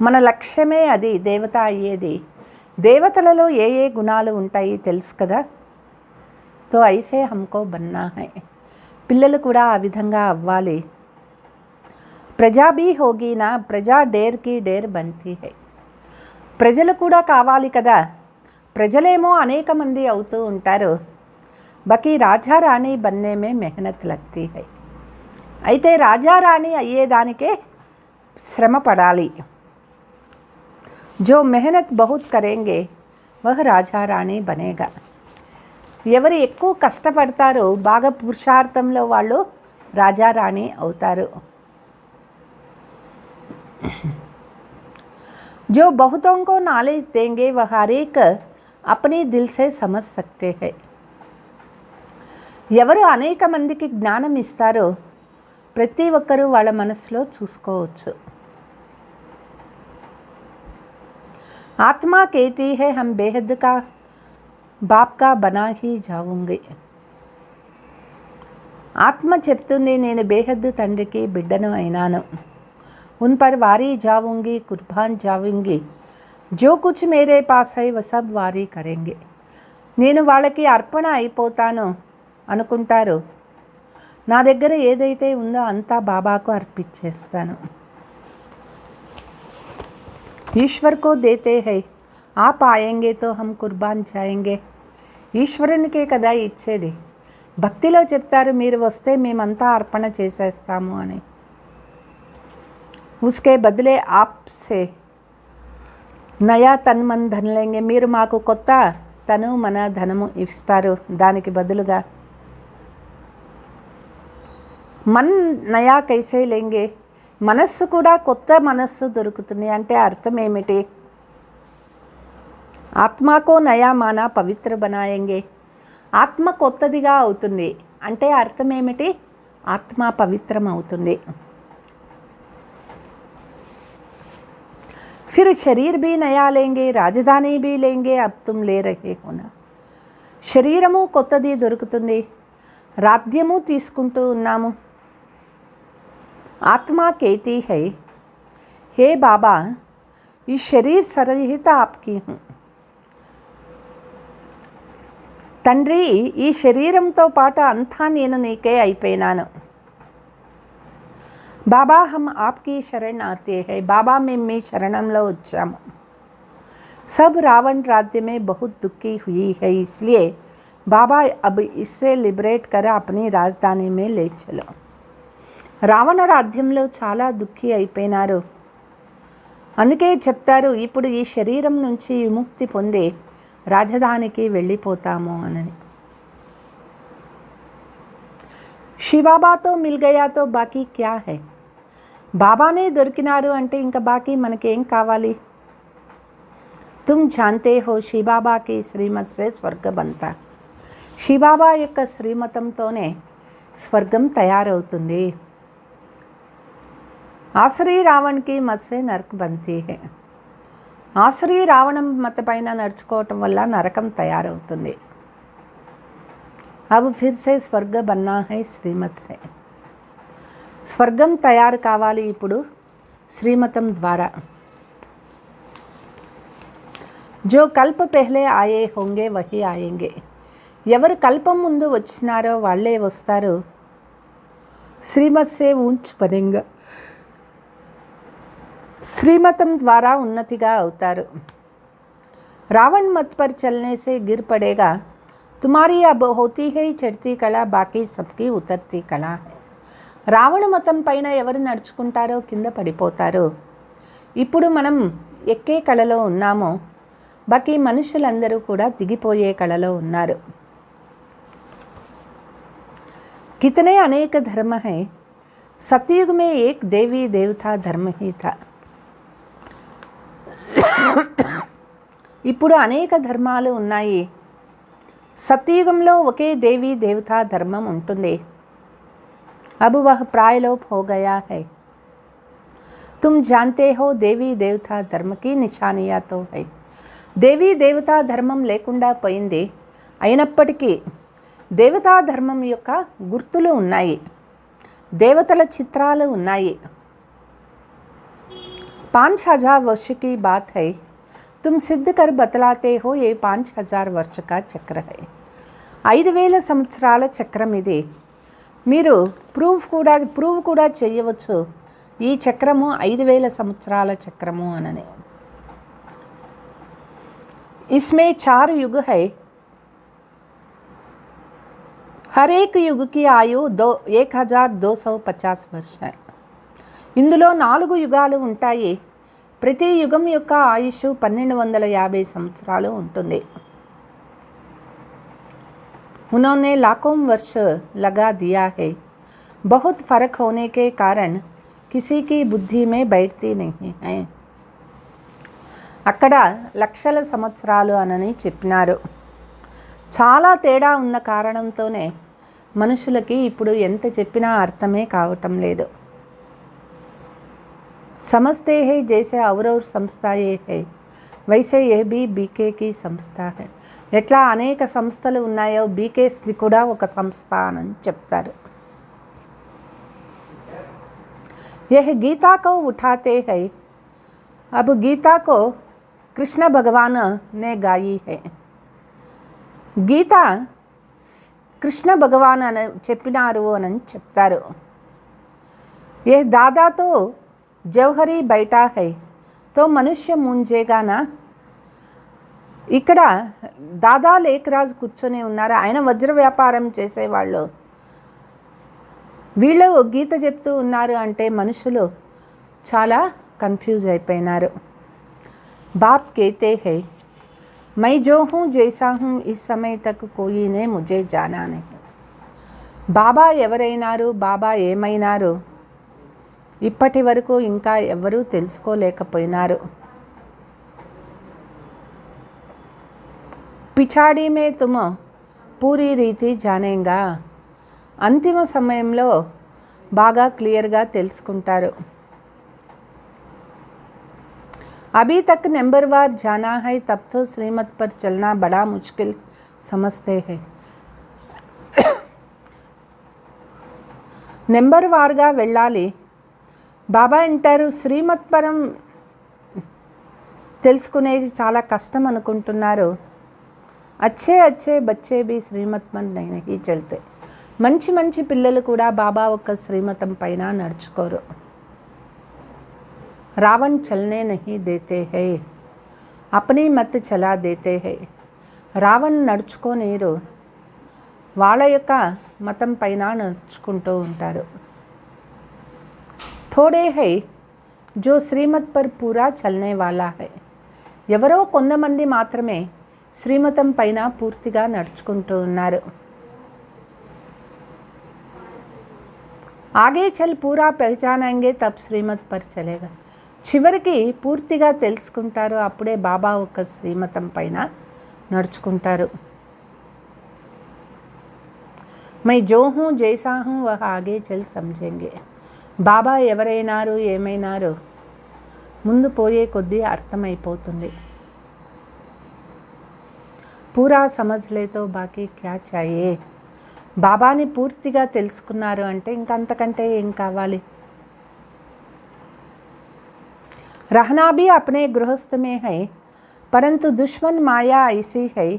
మన లక్ష్యమే అది, దేవత అయ్యేది. దేవతలలో ఏ ఏ గుణాలు ఉంటాయి తెలుసు కదా. తో ఐసే హమ్కో బన్నా హై. పిల్లలు కూడా ఆ విధంగా అవ్వాలి. ప్రజా భీ హోగి నా, ప్రజా డేర్ కి డేర్ బంతీ హై. ప్రజలు కూడా కావాలి కదా, ప్రజలేమో అనేక మంది అవుతూ ఉంటారు. Bucky రాజారాణి బన్నేమే మెహనత్ లగ్తీ high. అయితే రాజారాణి అయ్యేదానికే శ్రమ పడాలి. జో మెహనత్ బహుత్ కరేంగే వహ్ రాజారాణి బనేగా. ఎవరు ఎక్కువ కష్టపడతారో, బాగా పురుషార్థంలో వాళ్ళు రాజారాణి అవుతారు. जो बहुतों को नॉलेज देंगे वह हर एक अपने दिल से समझ सकते हैं. ఎవరు అనేక మందికి జ్ఞానం ఇస్తారో ప్రతి ఒక్కరూ వాళ్ళ మనసులో చూసుకోవచ్చు. ఆత్మ कहती है हम बेहद का बाप का बना ही जाऊंगी. ఆత్మ చెప్తుంది, నేను బేహద్ తండ్రికి బిడ్డను అయినాను. उन पर वारी जाऊंगी, कुर्बान जाऊंगी. जो कुछ मेरे पास है वह सब वारी करेंगे. నేను వాళ్ళకి అర్పణ అయిపోతాను అనుకుంటారు, నా దగ్గర ఏదైతే ఉందో అంతా బాబాకు అర్పించేస్తాను. ఈశ్వర్ కో దేతే హై, ఆప్ ఆయేంగే తో హమ్ కుర్బాన్ జాయేంగే. ఈశ్వరునికే కదా ఇచ్చేది. భక్తిలో చెప్తారు, మీరు వస్తే మేమంతా అర్పణ చేసేస్తాము అని. उसके बदले आपसे నయా తన్ మన్ ధన్ లేంగే. మీరు మాకు కొత్త తను మన ధనము ఇస్తారు, దానికి బదులుగా. మన్ నయా కైసే లేంగే, మనస్సు కూడా కొత్త మనస్సు దొరుకుతుంది. అంటే అర్థం ఏమిటి? ఆత్మకో నయా మానా పవిత్ర బనాయేంగే. ఆత్మ కొత్తదిగా అవుతుంది అంటే అర్థం ఏమిటి? ఆత్మ పవిత్రం అవుతుంది. फिर शरीर भी नया लेंगे, राजधानी भी लेंगे, अब तुम ले रहे हो ना. శరీరము కొత్తది దొరుకుతుంది, రాజ్యము తీసుకుంటూ ఉన్నాము. ఆత్మ कहती है, हे बाबा, ये शरीर सरहित आपकी हूँ. తండ్రి, ఈ శరీరంతో పాటు అంతా నేను నీకే అయిపోయినాను. బాబా హమ్ ఆప్కి శరణ్ ఆతే హై. బాబా మేము మీ శరణంలో వచ్చాము. सब रावण राज्य में बहुत दुखी हुई है, इसलिए बाबा अब इससे लिबरेट कर अपनी राजधानी में ले चलो. రావణ రాజ్యంలో చాలా దుఃఖి అయిపోయినారు. అందుకే చెప్తారు, ఇప్పుడు ఈ శరీరం నుంచి విముక్తి పొంది రాజధానికి వెళ్ళిపోతాము అని. శివబాబాతో మిల్ గయాతో బాకీ క్యా హై. బాబానే దొరికినారు అంటే ఇంకా బాకీ మనకేం కావాలి. तुम जानते हो శివబాబా की శ్రీమత్ से స్వర్గ बनता. శివబాబా యొక్క శ్రీమతంతోనే స్వర్గం తయారవుతుంది. ఆసురీ రావణ్కి మత్ से నరక్ बनती है. ఆసురీ రావణం మత పైన నడుచుకోవటం వల్ల నరకం తయారవుతుంది. अब फिर से స్వర్గ बनना है శ్రీమత్ से. స్వర్గం తయారు కావాలి ఇప్పుడు శ్రీమతం ద్వారా. जो కల్ప పహలే ఆయే హోంగే వహీ ఆయేంగే. ఎవరు కల్పం ముందు వచ్చినారో వాళ్ళే వస్తారు. శ్రీమత్ సే ఊంచ్ బనేంగా. శ్రీమతం ద్వారా ఉన్నతిగా అవుతారు. రావణ్ మత్ పర్ చల్నే సే గిర్ పడేగా. తుమారీ అబ్ హోతీ హై చడ్తీ కళ, బాకీ సబ్కి ఉతర్తీ కళ హై. రావణ మతం పైన ఎవరు నడుచుకుంటారో కింద పడిపోతారు. ఇప్పుడు మనం ఎక్కే కళలో ఉన్నామో, బాకీ మనుషులందరూ కూడా దిగిపోయే కళలో ఉన్నారు. कितने अनेक धर्म हैं. सतयुग में एक देवी देवता धर्म ही था. ఇప్పుడు అనేక ధర్మాలు ఉన్నాయి. సత్యయుగంలో ఒకే దేవీ దేవతా ధర్మం ఉంటుంది. अब वह प्रायलोप हो गया है. तुम जानते हो देवी देवता धर्म की निशानियाँ तो है. దేవీ దేవతా ధర్మం లేకుండా పోయింది. అయినప్పటికీ దేవతా ధర్మం యొక్క గుర్తులు ఉన్నాయి, దేవతల చిత్రాలు ఉన్నాయి. 5000 वर्ष की बात है. तुम सिद्ध कर बतलाते हो ये 5000 वर्ष का चक्र है. 5000 సంవత్సరాల చక్రం ఇది. మీరు ప్రూవ్ కూడా చేయవచ్చు ఈ చక్రము 5000 సంవత్సరాల చక్రము అనని. इसमें 4 युग है. हर एक युग की आयु 1250 वर्ष है. ఇందులో 4 యుగాలు ఉంటాయి. ప్రతి యుగం యొక్క ఆయుష్ 1250 సంవత్సరాలు ఉంటుంది. उन्होंने लाखों वर्ष लगा दिया है. बहुत फर्क होने के कारण किसी की बुद्धि में बैठती नहीं है. అక్కడ లక్షల సంవత్సరాలు అనని చెప్పినారు. చాలా తేడా ఉన్న కారణంతోనే మనుషులకి ఇప్పుడు ఎంత చెప్పినా అర్థమే కావటం లేదు. समझते हैं जैसे और संस्था ये है वैसे ये भी बीके की संस्था है. ఎట్లా అనేక సంస్థలు ఉన్నాయో బీకేస్ది కూడా ఒక సంస్థ అని చెప్తారు. यह गीता को उठाते हैं. अब गीता को कृष्ण भगवान ने गाई है. గీత కృష్ణ భగవాన్ అని చెప్పినారు అని చెప్తారు. ఏ దాదాతో జౌహరీ బైఠా హై తో మనుష్య ముంజేగానా. ఇక్కడ దాదా లేఖరాజు కూర్చొని ఉన్నారు. ఆయన వజ్ర వ్యాపారం చేసేవాళ్ళు. వీళ్ళు గీత చెప్తూ ఉన్నారు అంటే మనుషులు చాలా కన్ఫ్యూజ్ అయిపోయినారు. బాప్ कहते हैं मैं जो हूँ जैसा हूँ इस समय तक कोई ने मुझे जाना नहीं. బాబా ఎవరైనారు, బాబా ఏమైనారు ఇప్పటి వరకు ఇంకా ఎవరూ తెలుసుకోలేకపోయినారు. పిछाड़ी में तुम పూరీ రీతి జానేగా. అంతిమ సమయంలో బాగా క్లియర్గా తెలుసుకుంటారు. अभी तक नंबरवार जाना है तब तो श्रीमत पर चलना बड़ा मुश्किल समझते हैं. నెంబర్ వార్గా వెళ్ళాలి. బాబా అంటారు శ్రీమత్ పరం తెలుసుకునేది చాలా కష్టం అనుకుంటున్నారు. अच्छे अच्छे बच्चे भी శ్రీమత్ पर नहीं चलते. మంచి మంచి పిల్లలు కూడా బాబా ఒక్క శ్రీమతం పైన నడుచుకోరు. రావణ్ చల్నే नहीं देते हैं, अपनी मत चला देते हैं. రావణ్ నడుచుకోనీరు, వాళ్ళ యొక్క మతం పైన నడుచుకుంటూ ఉంటారు. थोड़े है जो శ్రీమత్ पर पूरा चलने वाला है. ఎవరో కొంతమంది మాత్రమే శ్రీమతం పైన పూర్తిగా నడుచుకుంటూ ఉన్నారు. ఆగే చల్ పూరా పహచానేంగే తబ్ శ్రీమత్ పర్ చలేగా. చివరికి పూర్తిగా తెలుసుకుంటారు, అప్పుడే బాబా ఒక శ్రీమతం పైన నడుచుకుంటారు. మై జో హూ జైసా హూ వహ ఆగే చల్ సమझेंगे. బాబా ఎవరైనారు ఏమైనారు ముందు పోయే కొద్దీ అర్థమైపోతుంది. పూరా సమజ్లేతో బాకీ క్యా చాయే. బాబాని పూర్తిగా తెలుసుకున్నారు అంటే ఇంకంతకంటే ఏం కావాలి. रहना भी अपने गृहस्थ में है, परंतु दुश्मन माया ऐसी है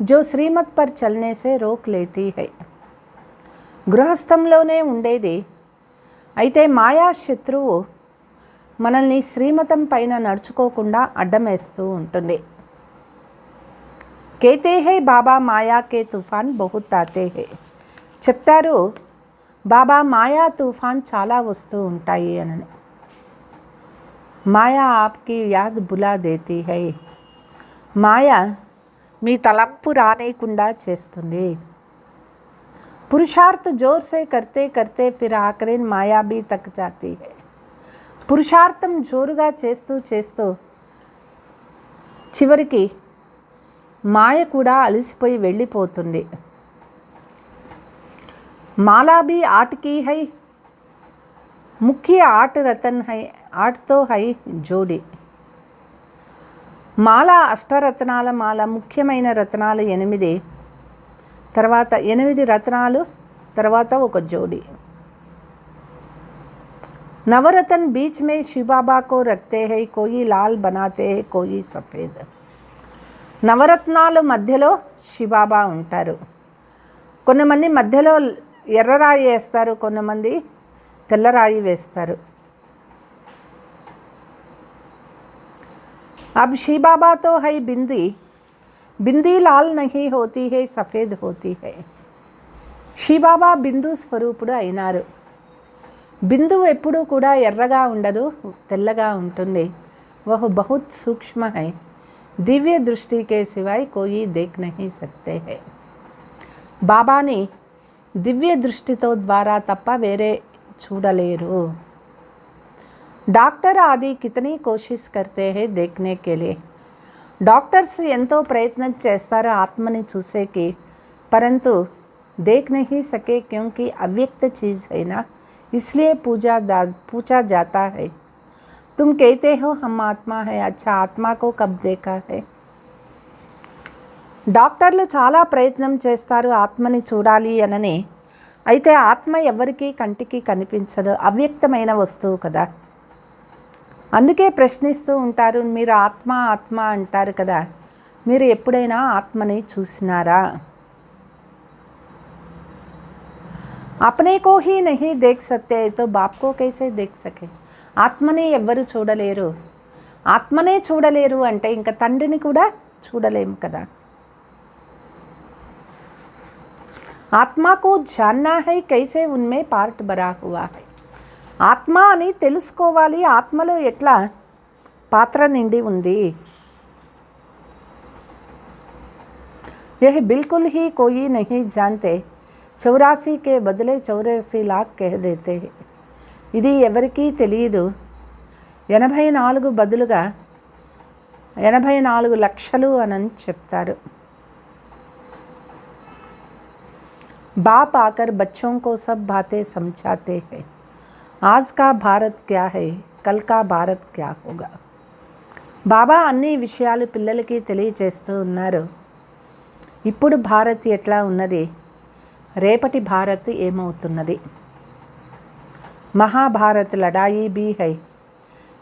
जो श्रीमत पर चलने से रोक लेती है. గృహస్థంలోనే ఉండేది, అయితే మాయా శత్రువు మనల్ని శ్రీమతం పైన నడుచుకోకుండా అడ్డమేస్తూ ఉంటుంది. कहते हैं బాబా మాయా కే తుఫాన్ బహుత్ ఆతే హై. చెప్తారు బాబా మాయా తుఫాన్ చాలా వస్తూ ఉంటాయి అని. మాయా ఆప్కి యాద్ బులా దేతీ హై. మాయ మీ తలంపు రానేయకుండా చేస్తుంది. పురుషార్థ్ జోర్ సే కర్తే కర్తే ఫిర్ ఆఖరిన్ మాయా భీ తక్ జాతీ హై. పురుషార్థం జోరుగా చేస్తూ చేస్తూ చివరికి మాయ కూడా అలసిపోయి వెళ్ళిపోతుంది. మాలా భీ ఆట్ కీ హై, ముఖ్య ఆట్ రతన్ హై, ఆట్తో హై జోడి. మాల అష్టరత్నాల మాల, ముఖ్యమైన రత్నాలు 8, తర్వాత 8 రత్నాలు, తర్వాత ఒక జోడి. नवरत्न बीच में शिव बाबा को रखते हैं, कोई लाल बनाते हैं, कोई सफ़ेद. నవరత్నాలు మధ్యలో శివబాబా ఉంటారు. కొంతమంది మధ్యలో ఎర్రరాయి వేస్తారు, కొంతమంది తెల్లరాయి వేస్తారు. अब शिव बाबा तो है बिंदी, बिंदी लाल नहीं होती है, सफ़ेद होती है. शिव बाबा బిందు స్వరూపుడు అయినారు. బిందువు ఎప్పుడూ కూడా ఎర్రగా ఉండదు, తెల్లగా ఉంటుంది. వహ్ బహుత్ సూక్ష్మ హై, దివ్య దృష్టి కే సివాయ్ కోయి దేఖ్ నహీ సక్తే హై. బాబాని దివ్య దృష్టితో ద్వారా తప్ప వేరే చూడలేరు. డాక్టర్ ఆది కితనీ కోషిష్ కర్తే హై దేఖ్నే కే లియే. డాక్టర్స్ ఎంతో ప్రయత్నం చేస్తారు ఆత్మని చూసేకి, పరంతు దేఖ్ నహీ సకే క్యోంకి అవ్యక్త చీజ్ है ना, इसलिए पूछा जाता है. तुम कहते हो हम आत्मा है, अच्छा आत्मा को कब देखा है. డాక్టర్లు చాలా ప్రయత్నం చేస్తారు ఆత్మని చూడాలి అనని, అయితే ఆత్మ ఎవరికి కంటికి కనిపించదు, అవ్యక్తమైన వస్తువు కదా. అందుకే ప్రశ్నిస్తూ ఉంటారు, మీరు ఆత్మ ఆత్మ అంటారు కదా, మీరు ఎప్పుడైనా ఆత్మని చూసినారా. अपने को ही नहीं देख सकते तो बाप को कैसे देख सके. ఆత్మని ఎవ్వరు చూడలేరు, ఆత్మనే చూడలేరు అంటే ఇంకా తండ్రిని కూడా చూడలేము కదా. ఆత్మ को जानना है कैसे उनमें पार्ट भरा हुआ है. ఆత్మ అని తెలుసుకోవాలి, ఆత్మలో ఎట్లా పాత్ర నిండి ఉంది. यह बिल्कुल ही कोई नहीं जानते, 84 के बदले 84 लाख कह देते हैं. ఇది ఎవరికీ తెలియదు, 84 బదులుగా 84 లక్షలు అని చెప్తారు. बाप आकर बच्चों को सब बातें समझाते हैं. आज का भारत क्या है, कल का भारत क्या होगा. బాబా అన్ని విషయాలు పిల్లలకి తెలియచేస్తూ ఉన్నారు. ఇప్పుడు భారత్ ఎట్లా ఉన్నది, రేపటి భారత్ ఏమవుతున్నది. महाभारत लड़ाई भी है,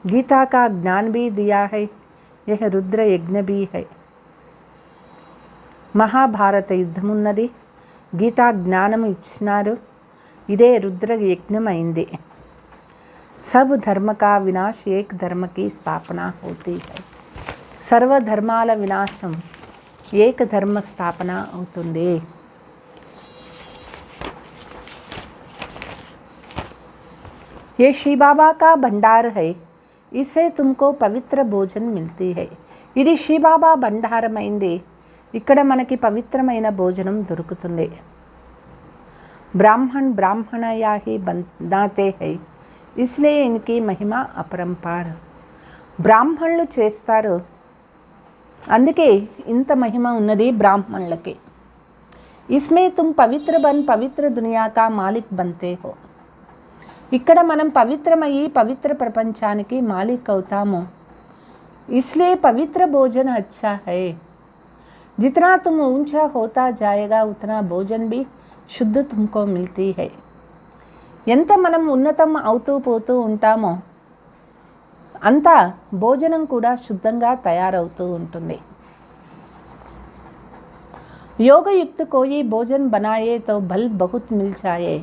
गीता का ज्ञान भी दिया है, यह रुद्र यज्ञ भी है. మహాభారత యుద్ధం ఉన్నది, గీతా జ్ఞానం ఇచ్చినారు, ఇదే రుద్ర యజ్ఞమైంది. సబ్ ధర్మ కా వినాశ్ ఏక్ ధర్మ की స్థాపన होती है. సర్వధర్మాల వినాశం ఏక ధర్మ స్థాపన అవుతుంది. ये श्री बाबा का भंडार है, इससे तुमको पवित्र भोजन मिलती है. ఇది శ్రీబాబా బండారమైంది, ఇక్కడ మనకి పవిత్రమైన భోజనం దొరుకుతుంది. బ్రాహ్మణ్ బ్రాహ్మణయా హి బందాతే హై, ఇస్లియే ఇన్కి మహిమ అపరంపార్. బ్రాహ్మణులు చేస్తారు, అందుకే ఇంత మహిమ ఉన్నది బ్రాహ్మణులకి. ఇస్మే తుమ్ పవిత్ర బన్ పవిత్ర దునియా కా మాలిక్ బంతే హో. ఇక్కడ మనం పవిత్రమయ్యి పవిత్ర ప్రపంచానికి మాలిక్ అవుతాము. इसलिए पवित्र भोजन अच्छा है. जितना तुम ऊंचा होता जाएगा उतना भोजन भी शुद्ध तुमको मिलती है. ఎంత మనం ఉన్నతం అవుతూ పోతూ ఉంటామో అంత భోజనం కూడా శుద్ధంగా తయారవుతూ ఉంటుంది. योगयुक्त कोई भोजन बनाए तो बल बहुत मिल जाए,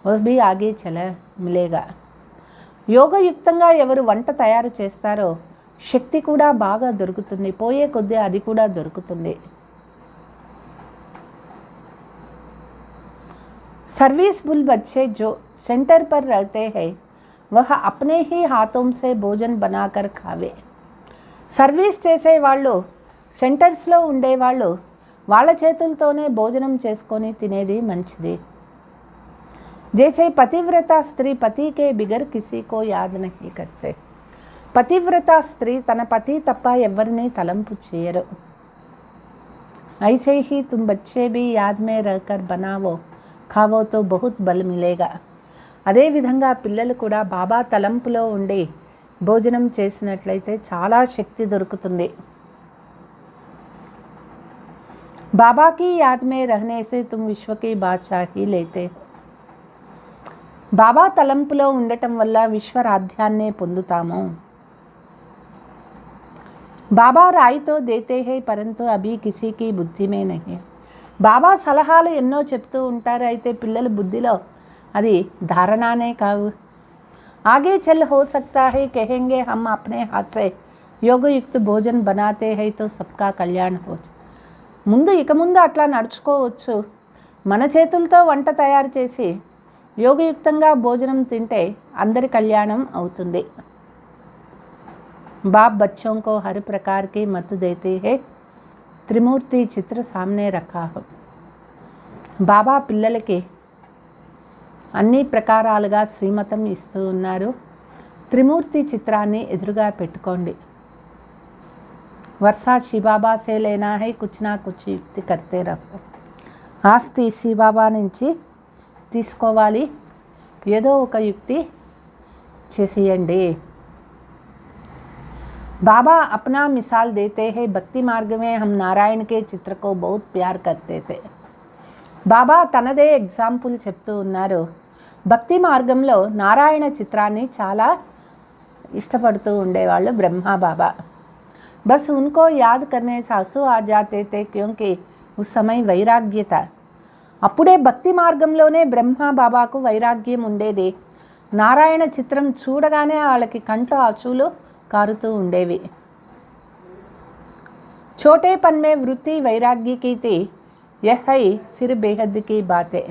वह भी आगे चला मिलेगा. యోగయుక్తంగా ఎవరు వంట తయారు చేస్తారో శక్తి కూడా బాగా దొరుకుతుంది, పోయే కొద్దీ అది కూడా దొరుకుతుంది. सर्विसबुल बच्चे जो सेंटर पर रहते हैं वह अपने ही हाथों से भोजन बनाकर खावे. సర్వీస్ చేసేవాళ్ళు, సెంటర్స్లో ఉండేవాళ్ళు వాళ్ళ చేతులతోనే భోజనం చేసుకొని తినేది మంచిది. जैसे पतिव्रता स्त्री पति के बिगर किसी को याद नहीं करते. పతివ్రత స్త్రీ తన పతి తప్ప ఎవరిని తలంపు చేయరు. ऐसे ही तुम बच्चे भी याद में रहकर बनावो खावो तो बहुत बल मिलेगा. అదేవిధంగా పిల్లలు కూడా బాబా తలంపులో ఉండి భోజనం చేసినట్లయితే చాలా శక్తి దొరుకుతుంది. बाबा की याद में रहने से तुम विश्व की बादशाही लेते हो. బాబా తలంపులో ఉండటం వల్ల విశ్వరాధ్యాన్నే పొందుతాము. బాబా రాయితో దేతే హై పరంతు అభి కిసీకి బుద్ధి మే నహీ. బాబా సలహాలు ఎన్నో చెప్తూ ఉంటారు, అయితే పిల్లల బుద్ధిలో అది ధారణానే కావు. ఆగే చల్ హో సక్తా హై కహెంగే హమ్ అప్నే హాత్ సే యోగయుక్త భోజన్ బనాతే హై తో సబ్కా కళ్యాణ్ హో. ఇక ముందు అట్లా నడుచుకోవచ్చు. మన చేతులతో వంట తయారు చేసి యోగయుక్తంగా భోజనం తింటే అందరి కళ్యాణం అవుతుంది. बाप बच्चों को हर प्रकार की मत देते हैं. त्रिमूर्ति चित्र सामने रखा हो. బాబా పిల్లలకి అన్ని ప్రకారాలుగా శ్రీమతం ఇస్తూ ఉన్నారు. త్రిమూర్తి చిత్రాన్ని ఎదురుగా పెట్టుకోండి. వర్షా శివబాబా సే లేనా హై కుచ్ నా కుచ్ యుక్తి కర్తే రహో. ఆస్తి శివబాబా నుంచి తీసుకోవాలి, ఏదో ఒక యుక్తి చేసేయండి. बाबा अपना मिसाल देते हैं. भक्ति मार्ग में हम नारायण के चित्र को बहुत प्यार करते थे. బాబా తనదే ఎగ్జాంపుల్ చెప్తూ ఉన్నారు. భక్తి మార్గంలో నారాయణ చిత్రాన్ని చాలా ఇష్టపడుతూ ఉండేవాళ్ళు బ్రహ్మా బాబా. బస్ ఉన్కో యాద్ కర్నే సే ఆంసూ ఆ జాతే తే క్యోంకి ఉస్ సమయ వైరాగ్య తా. అప్పుడే భక్తి మార్గంలోనే బ్రహ్మా బాబాకు వైరాగ్యం ఉండేది. నారాయణ చిత్రం చూడగానే వాళ్ళకి కంట్లో అశ్రులు కారుతూ ఉండేవి. छोटेपन में वृत्ति वैराग्य की थी, यह है फिर बेहद की बातें.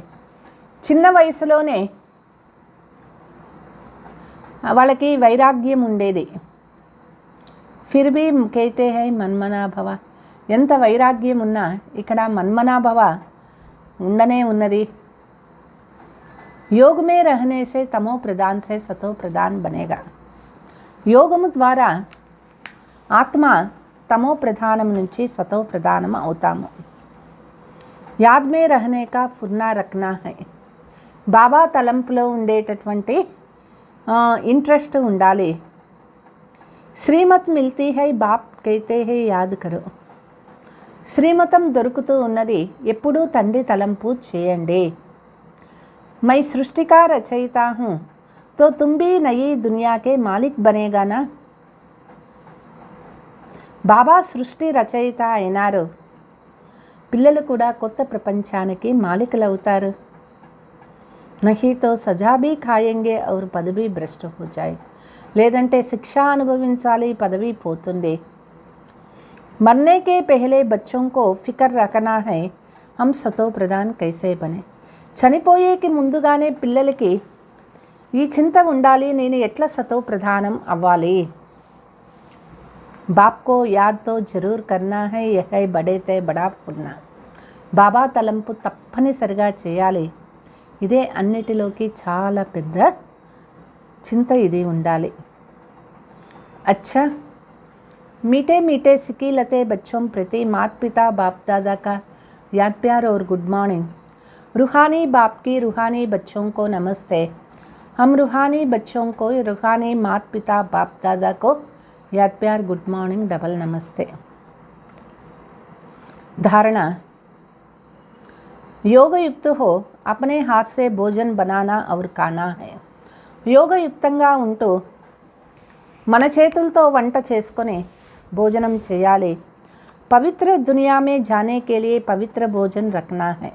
చిన్న వయసులోనే వాళ్ళకి వైరాగ్యం ఉండేది. ఫిర్ భీ कहते हैं మన్మనా భవ. ఎంత వైరాగ్యం ఉన్నా ఇక్కడ మన్మనా భవ ఉండనే ఉన్నది. योग में रहने से तमो प्रधान से सतो प्रधान बनेगा. యోగము ద్వారా ఆత్మ తమో ప్రధానం నుంచి సతో ప్రధానం అవుతాము. యాద్ మే రహనే కా ఫుర్నా రఖనా హై. బాబా తలంపులో ఉండేటటువంటి ఇంట్రెస్ట్ ఉండాలి. శ్రీమత్ మిల్తీ హై బాప్ కైతే హై యాద్ కరో. శ్రీమతం దొరుకుతూ ఉన్నది, ఎప్పుడూ తండ్రి తలంపు చేయండి. మై సృష్టికా రచయితా హూँ तो तुम भी नई दुनिया के मालिक बनेगा ना. బాబా సృష్టి రచయిత అయినారు, పిల్లలు కూడా కొత్త ప్రపంచానికి మాలికలవుతారు. नहीं तो सजा भी खाएंगे और पदवी भ्रष्ट हो जाए. లేదంటే శిక్ష అనుభవించాలి, పదవి పోతుంది. मरने के पहले बच्चों को फिक्र रखना है हम सतो प्रधान कैसे बने. చనిపోయేకి ముందుగానే పిల్లలకి ఈ చింత ఉండాలి, నేను ఎట్లా సతో ప్రధానం అవ్వాలి. బాప్ కో యాద్ తో జరూర్ కర్నా హై యహై బడేతే బడా ఫుర్నా. బాబా తలంపు తప్పనిసరిగా చేయాలి. ఇదే అన్నిటిలోకి చాలా పెద్ద చింత ఇది ఉండాలి. अच्छा मीठे मीठे सिकीलते बच्चों प्रति माता पिता बाप दादा का याद प्यार और गुड मॉर्निंग. रूहानी बाप की रूहानी बच्चों को नमस्ते. हम रूहानी बच्चों को रूहानी माता पिता बाप दादा को याद प्यार गुड मॉर्निंग डबल नमस्ते. धारणा योग युक्त हो अपने हाथ से भोजन बनाना और खाना है. యోగయుక్తంగా ఉంటూ మన చేతులతో వంట చేసుకొని భోజనం చేయాలి. పవిత్ర దునియా మే జానే కే లియే పవిత్ర భోజన్ రఖనా హై.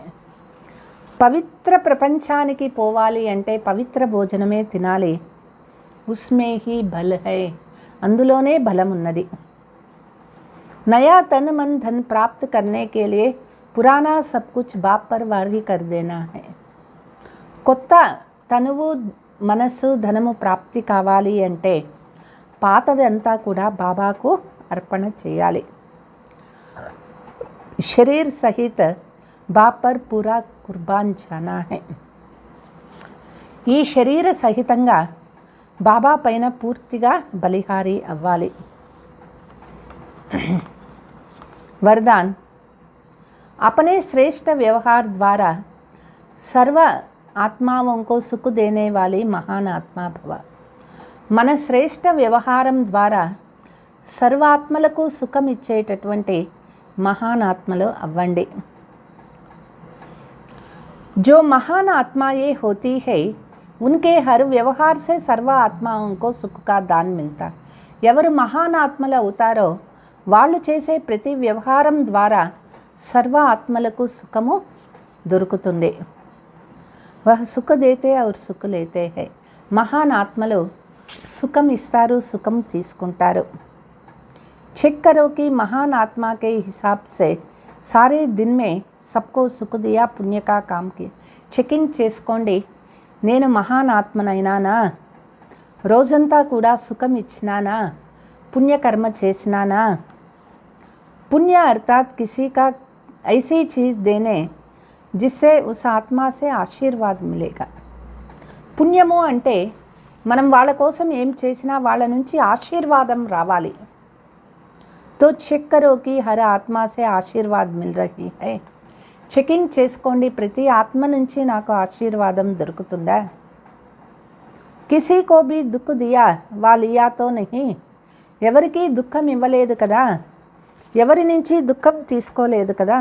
పవిత్ర ప్రపంచానికి పోవాలి అంటే పవిత్ర భోజనమే తినాలి. ఉస్మే హీ బల్ హై, అందులోనే బలం ఉన్నది. నయా తన్ మన్ ధన్ ప్రాప్త్ కర్నే కే లియే పురానా సబ్ కుచ్ బాప్ పర్ వారీ కర్ దేనా హై. కొత్త తనువు మనస్సు ధనము ప్రాప్తి కావాలి అంటే పాతదంతా కూడా బాబాకు అర్పణ చేయాలి. శరీర్ సహిత బాప్ పర్ పూరా కుర్బాన్ జానా హై. ఈ శరీర సహితంగా బాబా పైన పూర్తిగా బలిహారి అవ్వాలి. వరదాన్ अपने श्रेष्ठ व्यवहार द्वारा सर्व आत्माओं को सुख देने वाली महान आत्मा भव. మన శ్రేష్ఠ వ్యవహారం ద్వారా సర్వాత్మలకు సుఖం ఇచ్చేటటువంటి మహాన్ ఆత్మలు అవ్వండి. जो महान आत्माएं होती है उनके हर व्यवहार से सर्व आत्माओं को सुख का दान मिलता. ఎవరు మహాన్ ఆత్మలు అవుతారో వాళ్ళు చేసే ప్రతి వ్యవహారం ద్వారా సర్వ ఆత్మలకు సుఖము దొరుకుతుంది. వహ సుఖ దేతే ఔర్ సుఖ లేతే హై. మహాన్ ఆత్మలు సుఖం ఇస్తారు, సుఖం తీసుకుంటారు. చెక్ కరో కి మహాన్ ఆత్మా కే హిసాబ్ సే సారే దిన్ మే సబ్కో సుఖ దియా పుణ్య కా కామ్ కి. చెకింగ్ చేసుకోండి, నేను మహాన్ ఆత్మనైనానా, రోజంతా కూడా సుఖం ఇచ్చినానా, పుణ్యకర్మ చేసినానా. पुण्य अर्थात किसी का ऐसी चीज़ देने जिससे उस आत्मा से आशीर्वाद मिलेगा. పుణ్యము అంటే మనం వాళ్ళ కోసం ఏం చేసినా వాళ్ళ నుంచి ఆశీర్వాదం రావాలి. तो चेक करो कि हर आत्मा से आशीर्वाद मिल रही है. చెకింగ్ చేసుకోండి, ప్రతి ఆత్మ నుంచి నాకు ఆశీర్వాదం దొరుకుతుందా. किसी को भी दुख दिया वा लिया तो नहीं. ఎవరికి దుఃఖం ఇవ్వలేదు కదా, ఎవరి నుంచి దుఃఖం తీసుకోలేదు కదా.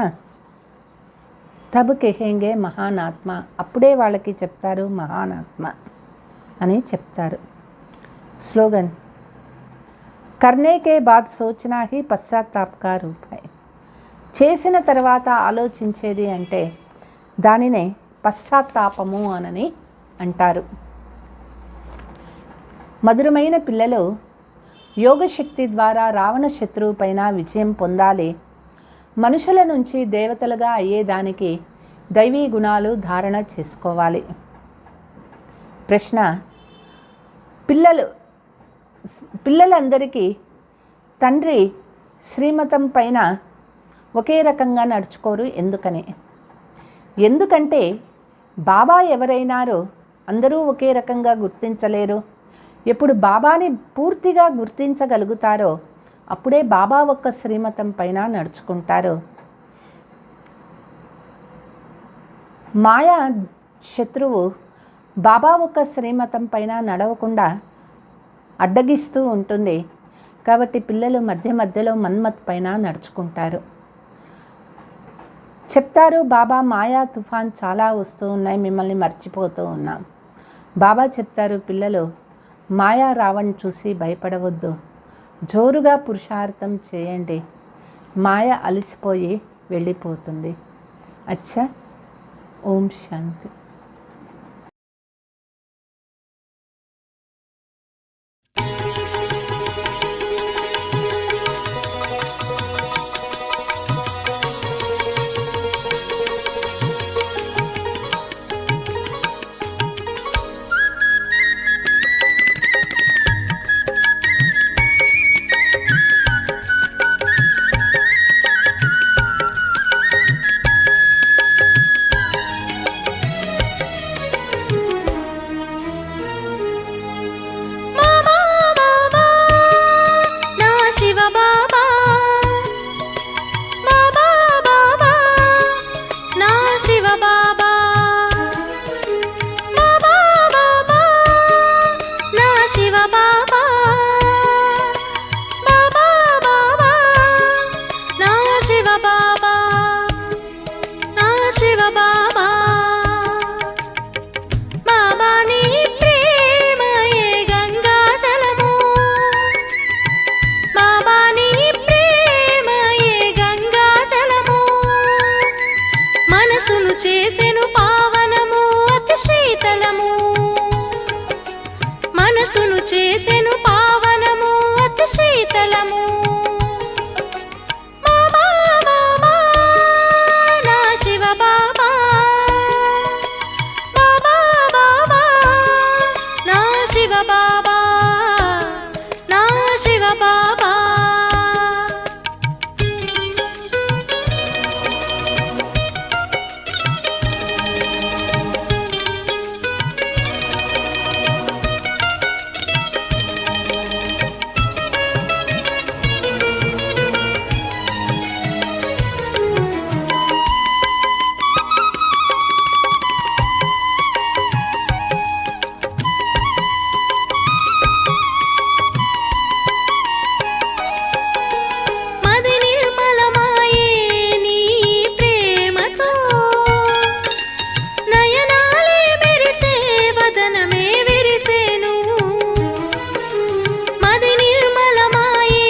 తబ్ కెహెంగే మహాన్ ఆత్మ, అప్పుడే వాళ్ళకి చెప్తారు మహాన్ ఆత్మ అని చెప్తారు. స్లోగన్ కర్నే కే బాద్ సోచనా హీ పశ్చాత్తాప్ కా రూప్ హై. చేసిన తర్వాత ఆలోచించేది అంటే దానినే పశ్చాత్తాపము అనని అంటారు. మధురమైన పిల్లలు యోగశక్తి ద్వారా రావణ శత్రువు పైన విజయం పొందాలి. మనుషుల నుంచి దేవతలుగా అయ్యేదానికి దైవీ గుణాలు ధారణ చేసుకోవాలి. ప్రశ్న, పిల్లలందరికీ తండ్రి శ్రీమతం పైన ఒకే రకంగా నడుచుకోరు ఎందుకని? ఎందుకంటే బాబా ఎవరైనారో అందరూ ఒకే రకంగా గుర్తించలేరు. ఎప్పుడు బాబాని పూర్తిగా గుర్తించగలుగుతారో అప్పుడే బాబా ఒక్క శ్రీమతం పైన నడుచుకుంటారు. మాయా శత్రువు బాబా ఒక్క శ్రీమతం పైన నడవకుండా అడ్డగిస్తూ ఉంటుంది. కాబట్టి పిల్లలు మధ్య మధ్యలో మన్మత్ పైన నడుచుకుంటారు. చెప్తారు, బాబా మాయా తుఫాన్ చాలా వస్తూ ఉన్నాయి, మిమ్మల్ని మర్చిపోతూ ఉన్నాం. బాబా చెప్తారు, పిల్లలు మాయా రావణ్ చూసి భయపడవద్దు, జోరుగా పురుషార్థం చేయండి. మాయ అలసిపోయి వెళ్ళిపోతుంది. అచ్చా, ఓం శాంతి. బాబా బాబా నా శివ బాబా, బాబా బాబా నా శివ బాబా, బాబా బాబా నా శివ బాబా, బాబా బాబా నా శివ బాబా, నా శివ బాబా. బాబా నీ ప్రేమయే గంగా జలము, బాబా నీ ప్రేమయే గంగా జలము, మనసును చేసెను పావనము అతి శీతలము, మనసును చేసెను పావనము అతి శీతలము. బాబా బాబా నా శివ బాబా, బాబా బాబా నా శివ బాబా, నా శివ బాబా. మది నిర్మలమాయే నీ ప్రేమతో, నయనాలే మెరిసే వదనమే విరిసేను, మది నిర్మలమాయే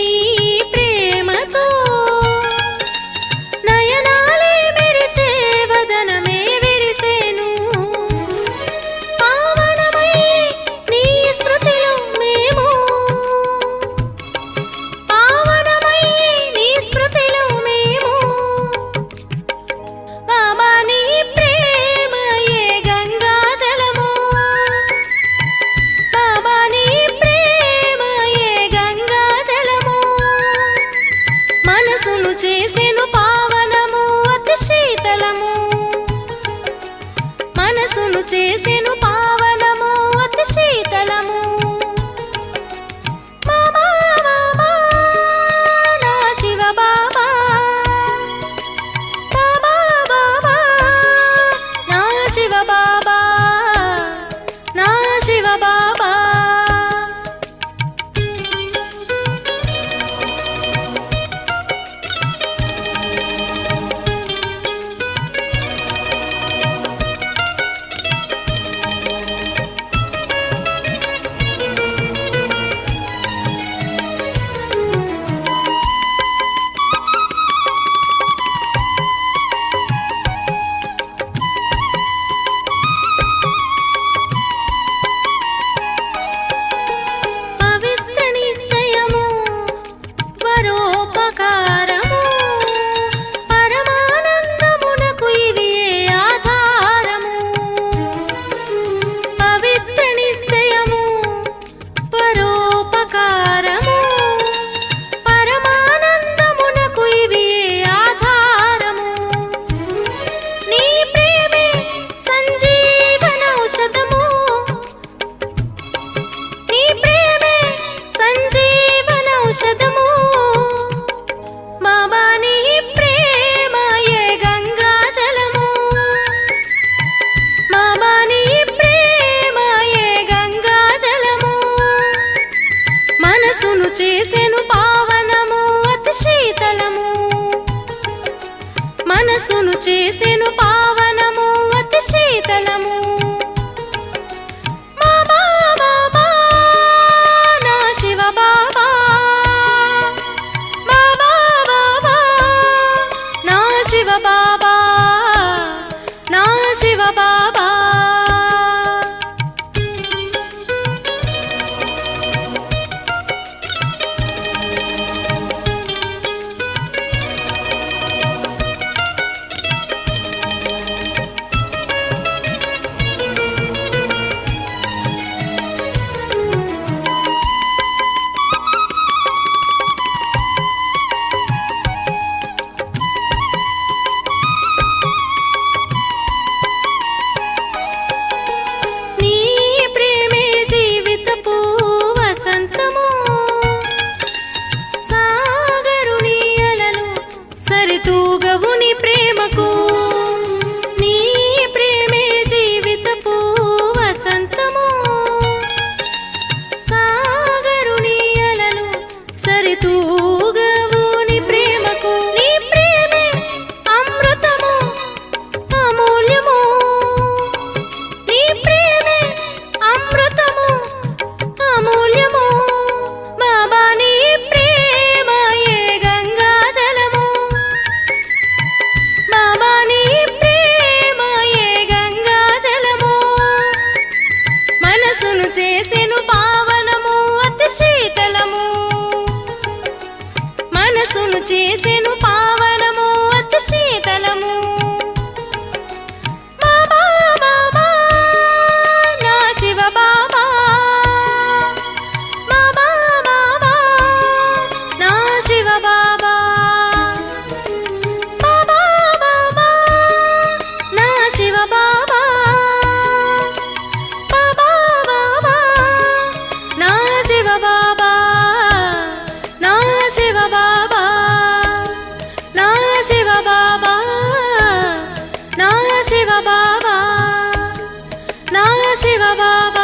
నీ ప్రేమతో, నయనాలే మెరిసే వదనమే విరిసేను, పావనమై నీ స్మృతిలో మేము, పావనమై నీ స్మృతిలో మేము, బాబా నీ ప్రేమయే గంగా జలము, బాబా నీ ప్రేమయే గంగా జలము, మనసును చేసెను పావనము అతి శీతలము, మనసును చేసెను పావనము అతి శీతలము. బాబా బాబా నా శివ బాబా, బాబా బాబా నా శివ బాబా, నా శివ బాబా. పవిత్ర నిశ్చయము పరోపకారము, పరమానందమునకు ఇవియే ఆధారము, పవిత్ర నిశ్చయము పరోపకారము, పరమానందమునకు ఇవియే ఆధారము, నీ ప్రేమే సంజీవనౌషధము, నీ ప్రేమే సంజీవనౌషధము, బాబా నీ ప్రేమయే గంగా జలము, బాబా నీ ప్రేమయే గంగా జలము, మనసును చేసెను పావనము అతి శీతలము, మనసును చేసెను పావనము అతి శీతలము. బాబా బాబా నా శివ బాబా, బాబా బాబా శివ బాబా